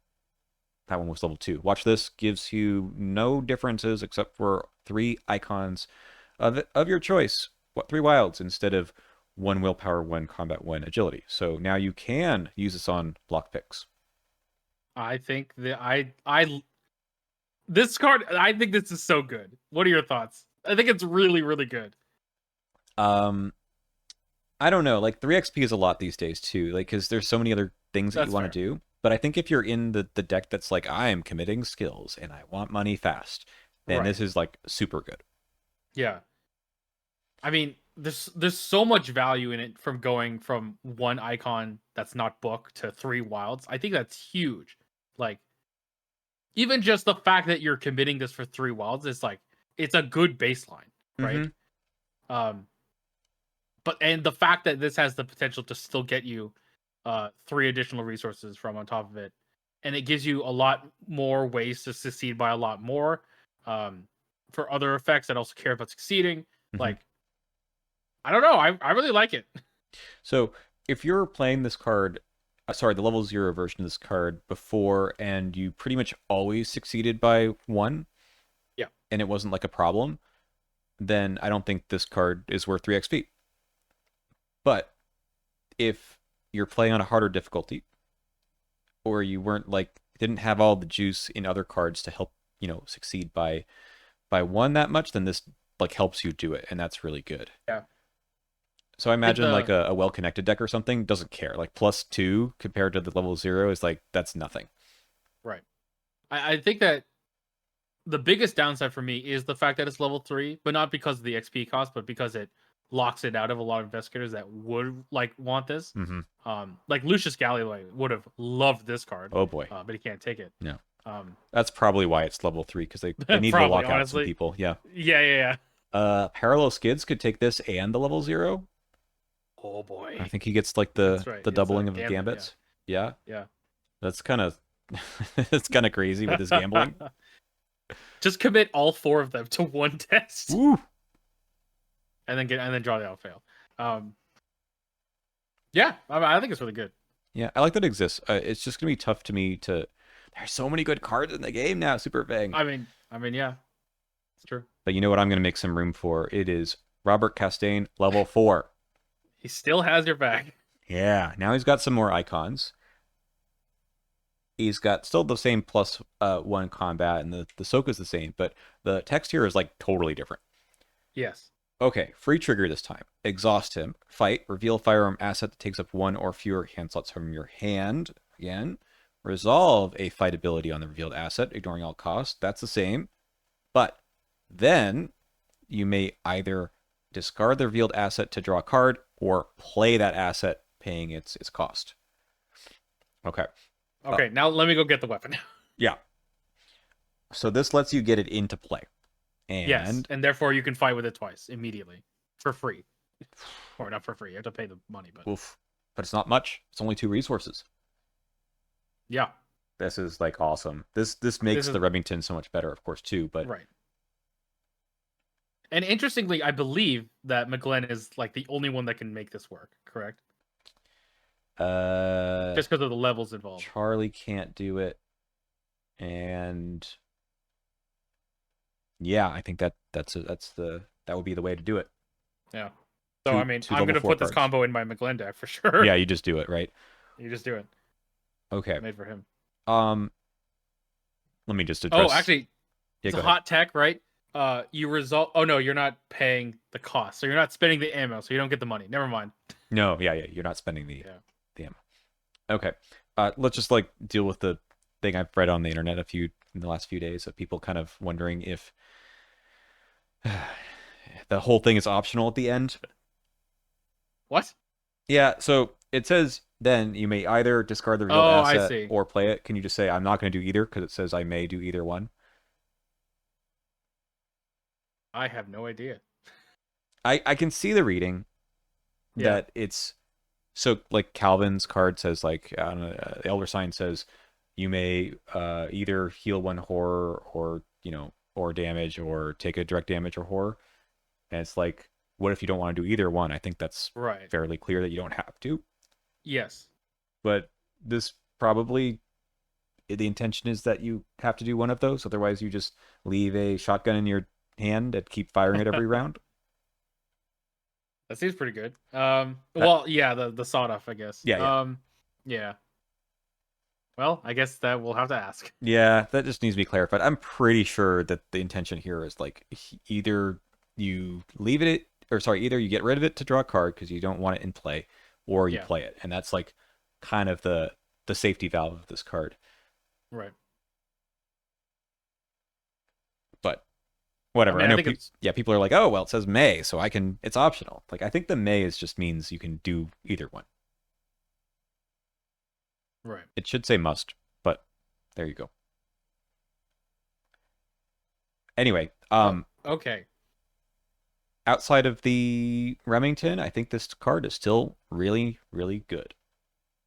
That one was level 2. Watch this. Gives you no differences except for 3 icons of your choice. What 3 wilds instead of 1 willpower, 1 combat, 1 agility. So now you can use this on block picks. I think that I this card. I think this is so good. What are your thoughts? I think it's really really good. Um, I don't know. Like 3 XP is a lot these days too. Like because there's so many other things that you That's want to fair. do. But I think if you're in the deck that's like I am committing skills and I want money fast, then Right. this is like super good. Yeah. I mean, there's so much value in it from going from one icon that's not book to 3 wilds. I think that's huge. Like even just the fact that you're committing this for 3 wilds is like it's a good baseline, right? Mm-hmm. Um but and the fact that this has the potential to still get you 3 additional resources from on top of it, and it gives you a lot more ways to succeed by a lot more um for other effects that also care about succeeding. Mm-hmm. Like I don't know, I really like it. So if you're playing this card, sorry, the level 0 version of this card before, and you pretty much always succeeded by 1, Yeah. and it wasn't like a problem, then I don't think this card is worth 3 XP. But if you're playing on a harder difficulty, or you weren't like didn't have all the juice in other cards to help succeed by 1 that much, then this like helps you do it, and that's really good. Yeah. So I I think imagine like the a well-connected deck or something doesn't care. Like +2 compared to the level 0 is like that's nothing. right. I think that the biggest downside for me is the fact that it's level 3, but not because of the XP cost, but because it locks it out of a lot of investigators that would like want this. Mm-hmm. Like Lucius Galloway would have loved this card, Oh boy, but he can't take it. no. Um, That's probably why it's level 3 because they needed to probably, lock out some honestly. people. Yeah. Yeah. Parallel Skids could take this and the level 0. Oh I boy, think he gets like that's the right. the It's a doubling of gambit. gambits. Yeah, Yeah. that's kind of it's kind of crazy with his gambling. Just commit all 4 of them to one test, Woo! and then draw the out fail. Yeah, I think it's really good. Yeah, I like that it exists. It's just gonna be tough to me to. There's so many good cards in the game now, Super Fang. Yeah, it's true. But you know what? I'm gonna make some room for. It is Robert Castaigne, level 4. He still has your back. Yeah, now he's got some more icons. He's got still the same +1 combat, and the soak is the same, but the text here is like totally different. Yes. Okay, free trigger this time. Exhaust him. Fight. Reveal firearm asset that takes up 1 or fewer hand slots from your hand. Again. Resolve a fight ability on the revealed asset, ignoring all costs. That's the same. But then you may either discard the revealed asset to draw a card or play that asset paying its cost. Okay. Okay, now let me go get the weapon. Yeah. So this lets you get it into play. Yes, And and therefore you can fight with it twice immediately for free, or not for free. You have to pay the money, but oof, but it's not much. It's only 2 resources. yeah, This is like awesome. This this makes is the Remington so much better, of course, too. But right. And interestingly, I believe that McGlen is like the only one that can make this work. Correct? Just because of the levels involved. Charlie can't do it, and yeah, I think that would be the way to do it. Yeah. So I mean, Two I'm level gonna 4 put this cards. combo in my McGlen deck for sure. Yeah, you just do it, right? You just do it. Okay. Made for him. Let me just address. Oh, actually, yeah, it's go a ahead. hot tech, right? You result. Oh no, you're not paying the cost, so you're not spending the ammo, so you don't get the money. Never mind. No, yeah, you're not spending the Yeah. the ammo. Okay. Let's just like deal with the thing I've read on the internet in the last few days of people kind of wondering if the whole thing is optional at the end. What? Yeah, so it says then you may either discard the revealed Oh, I asset see. or play it. Can you just say I'm not going to do either because it says I may do either one? I have no idea. I can see the reading Yeah. that it's so like Calvin's card says like I don't know, the Elder Sign says you may either heal 1 horror or or damage or take a direct damage or horror, and it's like what if you don't want to do either one? I think that's Right. fairly clear that you don't have to. Yes. But this probably the intention is that you have to do one of those. Otherwise, you just leave a shotgun in your hand and keep firing it every round. That seems pretty good. That Well, yeah, the sawed off, I guess. yeah. Yeah. Well, I guess that we'll have to ask. Yeah, that just needs to be clarified. I'm pretty sure that the intention here is like either you leave it, or sorry, either you get rid of it to draw a card because you don't want it in play, or you Yeah. play it, and that's like kind of the safety valve of this card. Right. But I whatever. mean, I I know, think it's yeah, people are like, oh, well, it says may, so I can. It's optional. Like I think the may is just means you can do either one. right. It should say must, but there you go. Anyway, Oh, okay. outside of the Remington, I think this card is still really, really good.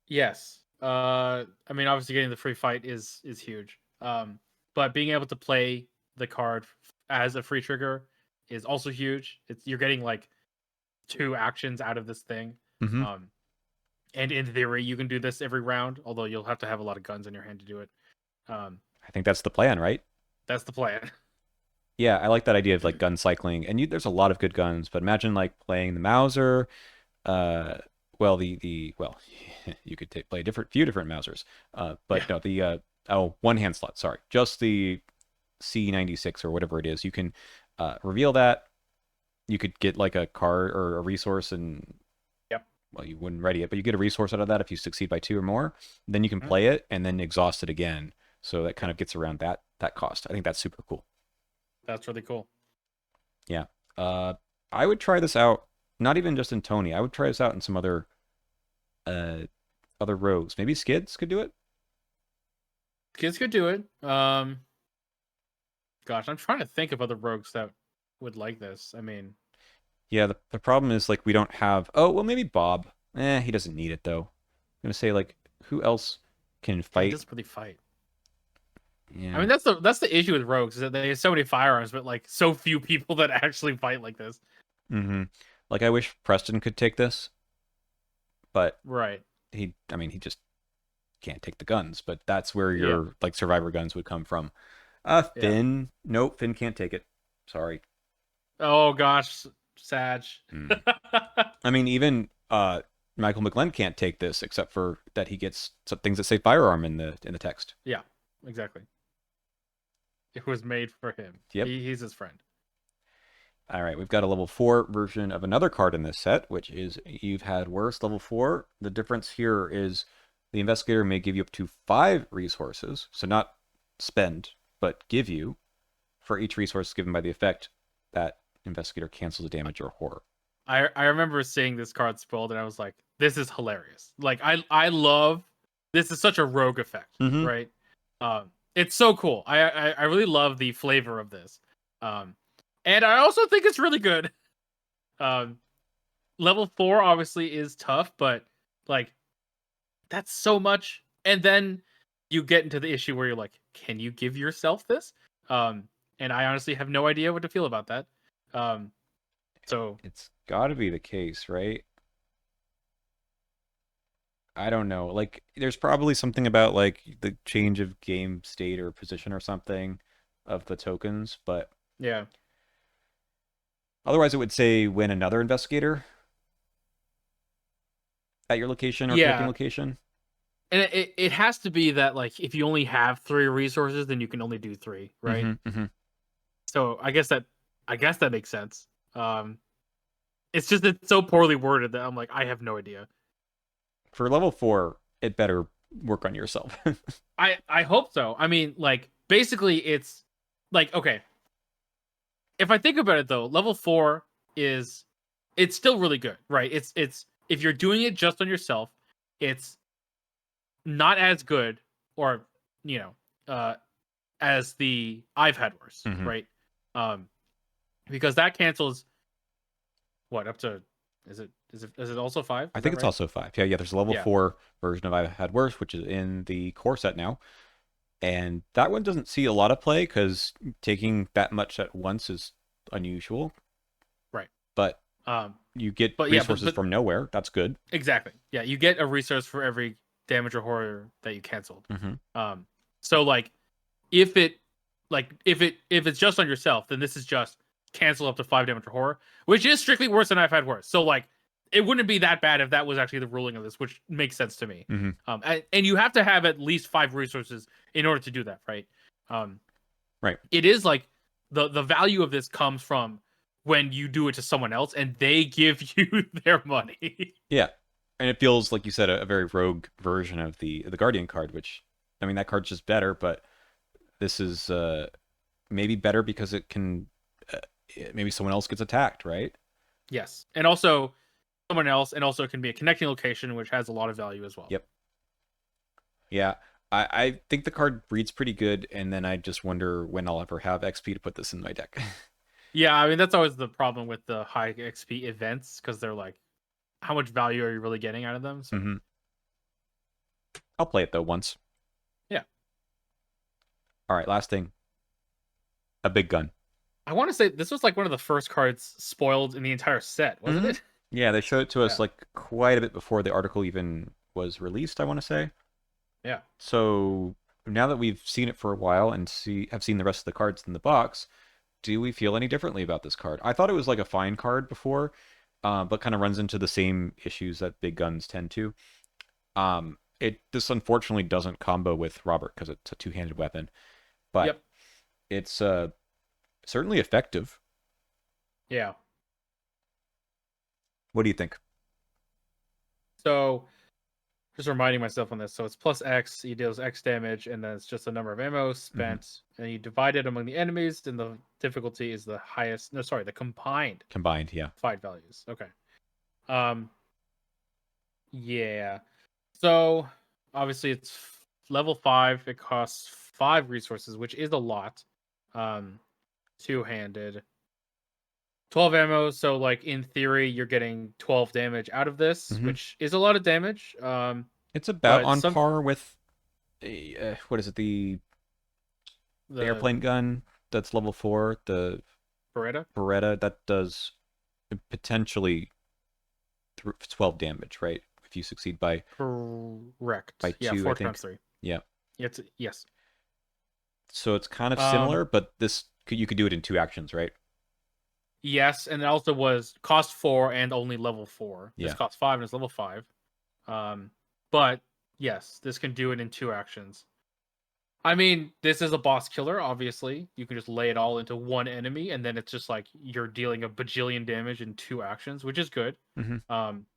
Yes. I mean, obviously getting the free fight is huge. But being able to play the card as a free trigger is also huge. It's you're getting like two actions out of this thing. Hmm. Um, and in theory, you can do this every round, although you'll have to have a lot of guns in your hand to do it. Um, I think that's the plan, right? that's the plan. Yeah, I like that idea of like gun cycling, and there's a lot of good guns. But imagine like playing the Mauser. Uh, well, the well, you could play a few different Mausers. Yeah. But no, the one hand slot. Sorry, just the C96 or whatever it is. You can reveal that. You could get like a card or a resource, and Yep. well, you wouldn't ready it, but you get a resource out of that if you succeed by two or more. Then you can Mhm. play it and then exhaust it again. So that kind Yep. of gets around that cost. I think that's super cool. That's really cool. Yeah. Uh, I would try this out. Not even just in Tony. I would try this out in some uh other rogues. Maybe Skids could do it. Kids could do it. Gosh, I'm trying to think of other rogues that would like this. I mean, Yeah. The problem is like we don't have. Oh well, maybe Bob. He doesn't need it though. I'm gonna say like who else can yeah, he fight? doesn't really fight. I Yeah. mean, that's the issue with rogues is that they have so many firearms, but like so few people that actually fight like this. Mm-hmm. Like I wish Preston could take this, but Right. I mean, he just can't take the guns. But that's where Yeah. your like survivor guns would come from. Yeah. Finn. Nope, Finn can't take it. Sorry. Oh gosh, Sag. Mm. I mean, even Michael McGlen can't take this, except for that he gets some things that say firearm in the text. Yeah, exactly. It was made for him. Yep. He's his friend. All right, we've got a level 4 version of another card in this set, which is You've Had Worse, level 4. The difference here is the investigator may give you up to 5 resources, so not spend, but give you for each resource given by the effect that investigator cancels a damage or horror. I remember seeing this card spoiled and I was like, this is hilarious. Like I love this is such a rogue effect, Mm-hmm. right? It's so cool. I really love the flavor of this. Um and I also think it's really good. Um level 4 obviously is tough, but like that's so much. And then you get into the issue where you're like, can you give yourself this? And I honestly have no idea what to feel about that. Um so It's got to be the case, right? I don't know. Like, there's probably something about like the change of game state or position or something of the tokens, but yeah. otherwise it would say win another investigator at your location or connecting Yeah. location. And it has to be that like if you only have 3 resources, then you can only do 3, right? Mm-hmm, mm-hmm. So I guess that makes sense. Um it's just it's so poorly worded that I'm like, I have no idea. For level 4, it better work on yourself. I hope so. I mean, like basically it's like okay, if I think about it though, level 4 is it's still really good, right? It's if you're doing it just on yourself, it's not as good or you know, as the I've had worse, Mm-hmm. right? Um because that cancels what up to is it also 5? I Is think that it's right? also 5. Yeah, there's a level Yeah. 4 version of I've Had Worse, which is in the core set now. And that one doesn't see a lot of play because taking that much at once is unusual. Right. But You get But yeah, resources but from nowhere. That's good. exactly. Yeah, you get a resource for every damage or horror that you canceled. Mm-hmm. So like if it if it's just on yourself, then this is just cancel up to 5 damage or horror, which is strictly worse than I've had worse. So like it wouldn't be that bad if that was actually the ruling of this, which makes sense to me. Mm-hmm. And you have to have at least 5 resources in order to do that, right? Um, Right. it is like the value of this comes from when you do it to someone else and they give you their money. Yeah. And it feels like you said a very rogue version of the Guardian card, which I mean that card's just better, but this is maybe better because it can maybe someone else gets attacked, right? Yes, and also someone else, and also it can be a connecting location, which has a lot of value as well. Yep. Yeah. I think the card reads pretty good, and then I just wonder when I'll ever have XP to put this in my deck. Yeah, I mean that's always the problem with the high XP events because they're like, how much value are you really getting out of them? So Mm-hmm. I'll play it though once. yeah, All right, last thing. A big gun. I want to say this was like one of the first cards spoiled in the entire set, wasn't Mm-hmm. it? Yeah, they showed it to us Yeah, like quite a bit before the article even was released, I want to say. yeah. So now that we've seen it for a while and have seen the rest of the cards in the box, do we feel any differently about this card? I thought it was like a fine card before, but kind of runs into the same issues that big guns tend to. It this unfortunately doesn't combo with Robert because it's a two-handed weapon, but Yep. it's certainly effective. Yeah. What do you think? So just reminding myself on this. So it's plus X, he deals X damage, and then it's just the number of ammo Hmm. spent, and you divide it among the enemies, and the difficulty is the highest. No, sorry, the combined Combined, yeah. fight values. Okay. Um. Yeah. So obviously it's level 5. It costs 5 resources, which is a lot. Um, two-handed. 12 ammo, so like in theory you're getting 12 damage out of this, Hmm. which is a lot of damage. It's about But on some par with what is it? The the airplane gun that's level 4, the Beretta. Beretta that does potentially 12 damage, right? If you succeed by Correct. Yeah, 2, I 4 times think. 3. Yeah. It's yes. So it's kind of Um similar, but you could do it in 2 actions, right? yes, and it also was cost 4 and only level 4. This Yeah. costs 5 and it's level 5. Um but yes, this can do it in 2 actions. I mean, this is a boss killer, obviously. You can just lay it all into one enemy, and then it's just like you're dealing a bajillion damage in 2 actions, which is good. Hmm. Um,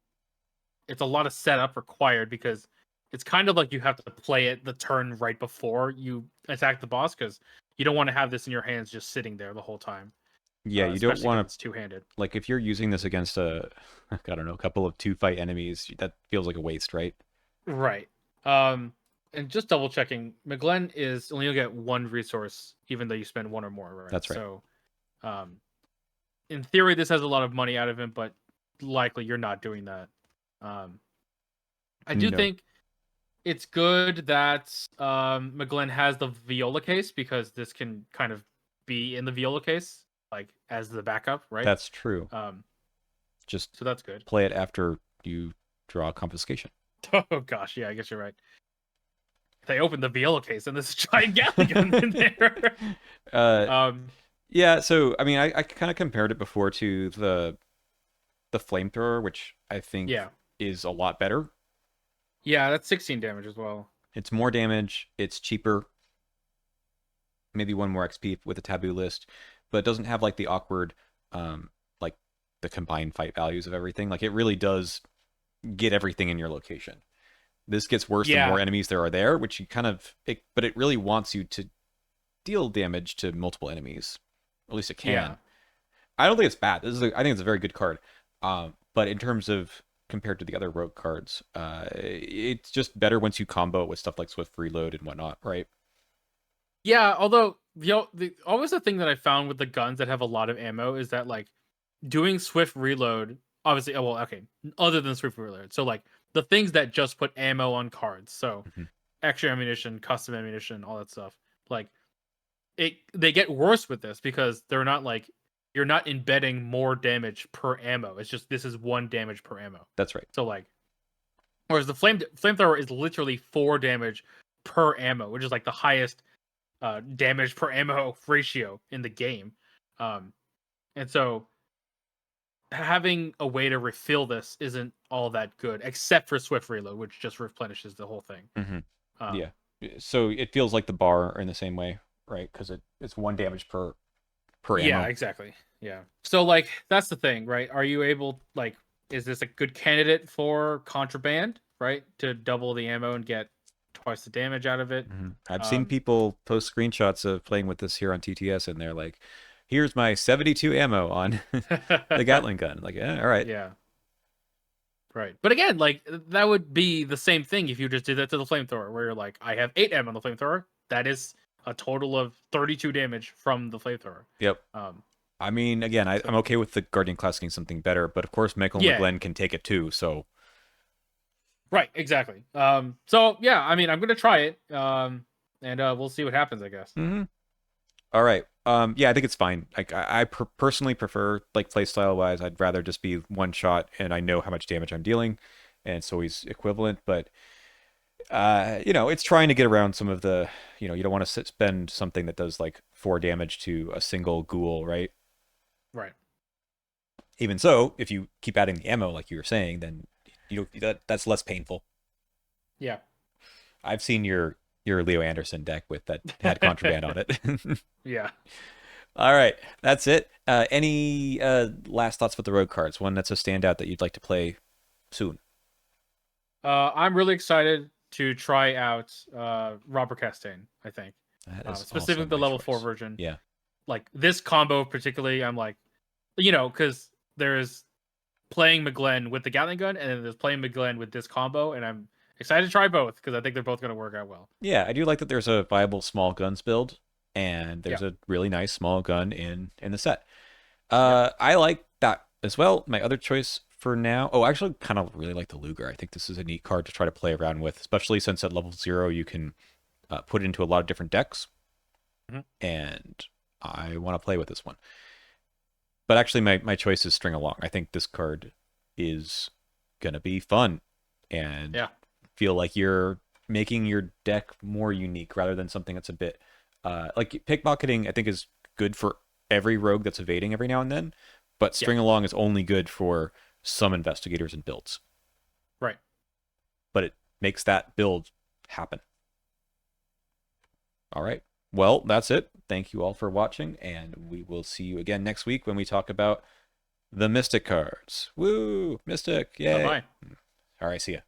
it's a lot of setup required because it's kind of like you have to play it the turn right before you attack the boss because you don't want to have this in your hands just sitting there the whole time, Yeah, you don't especially because want to it's two-handed. like if you're using this against I don't know, a couple of 2 fight enemies, that feels like a waste, right? Right. Um, and just double checking, McGlen is only gonna get 1 resource, even though you spend 1 or more, right? That's right. So, um, in theory, this has a lot of money out of him, but likely you're not doing that. Um, I do No. think it's good that McGlen has the Viola case because this can kind of be in the Viola case, like as the backup, right? That's true. Um, Just so that's good. play it after you draw confiscation. Oh gosh, yeah, I guess you're right. They opened the Viola case and this giant Gatling gun in there. uh um, yeah, so I mean I kind of compared it before to the flamethrower, which I think yeah, is a lot better. yeah, that's 16 damage as well. It's more damage, it's cheaper, maybe 1 more XP with a taboo list, but it doesn't have like the awkward like the combined fight values of everything. Like it really does get everything in your location. This gets worse the more Yeah, enemies there are there, which you kind of but it really wants you to deal damage to multiple enemies. At least it yeah. can. I don't think it's bad. I think it's a very good card. But in terms of compared to the other rogue cards, it's just better once you combo it with stuff like Swift Reload and whatnot, right? Yeah, although always the thing that I found with the guns that have a lot of ammo is that like doing swift reload, obviously, oh, well, okay, other than swift reload, so like the things that just put ammo on cards, so Mhm. extra ammunition, custom ammunition, all that stuff, like they get worse with this because they're not like you're not embedding more damage per ammo. It's just this is 1 damage per ammo. That's right. So like, whereas the flamethrower is literally 4 damage per ammo, which is like the highest damage per ammo ratio in the game. And so having a way to refill this isn't all that good, except for swift reload, which just replenishes the whole thing. Mm-hmm. Um, Yeah. So it feels like the bar are in the same way, right? Because it's 1 damage per yeah, ammo. exactly. Yeah. So like that's the thing, right? Are you able like is this a good candidate for contraband, right? To double the ammo and get twice the damage out of it. Mm-hmm. I've seen Um people post screenshots of playing with this here on TTS, and they're like, "Here's my 72 ammo on the Gatling gun." Like, yeah, all right. yeah. Right. But again, like that would be the same thing if you just did that to the flamethrower, where you're like, I have 8 M on the flamethrower. That is a total of 32 damage from the flamethrower. Yep. Um, I mean, again, so I'm okay with the Guardian class getting something better, but of course, Michael yeah, McGlen can take it too. So, right, exactly. So yeah, I mean, I'm gonna try it. And we'll see what happens, I guess. mm-hmm. All right. Yeah, I think it's fine. Like, personally prefer, like, playstyle wise, I'd rather just be one shot and I know how much damage I'm dealing, and so he's equivalent. But it's trying to get around some of the, you don't want to spend something that does like 4 damage to a single ghoul, right? Right. Even so, if you keep adding the ammo, like you were saying, then that's less painful. Yeah. I've seen your Leo Anderson deck with that had contraband on it. Yeah. All right, that's it. Any last thoughts with the rogue cards? One that's a standout that you'd like to play soon? I'm really excited to try out Robert Castaigne, I think. That is also Specifically the my level 4 choice. version. Yeah. Like this combo particularly, I'm like, because there's playing McGlen with the Gatling gun, and then there's playing McGlen with this combo, and I'm excited to try both because I think they're both going to work out well. Yeah, I do like that there's a viable small guns build, and Yeah. there's a really nice small gun in the set. Yep. I like that as well. My other choice for now, I actually kind of really like the Luger. I think this is a neat card to try to play around with, especially since at level 0 you can put it into a lot of different decks, Mm-hmm. and I want to play with this one. But actually, my choice is String Along. I think this card is gonna be fun, and Yeah. feel like you're making your deck more unique rather than something that's a bit like pickpocketing. I think is good for every rogue that's evading every now and then, but Yeah. String Along is only good for some investigators and builds. Right. But it makes that build happen. All right. Well, that's it. Thank you all for watching, and we will see you again next week when we talk about the Mystic cards. Woo! Mystic! Bye Yay! bye. All right, see ya.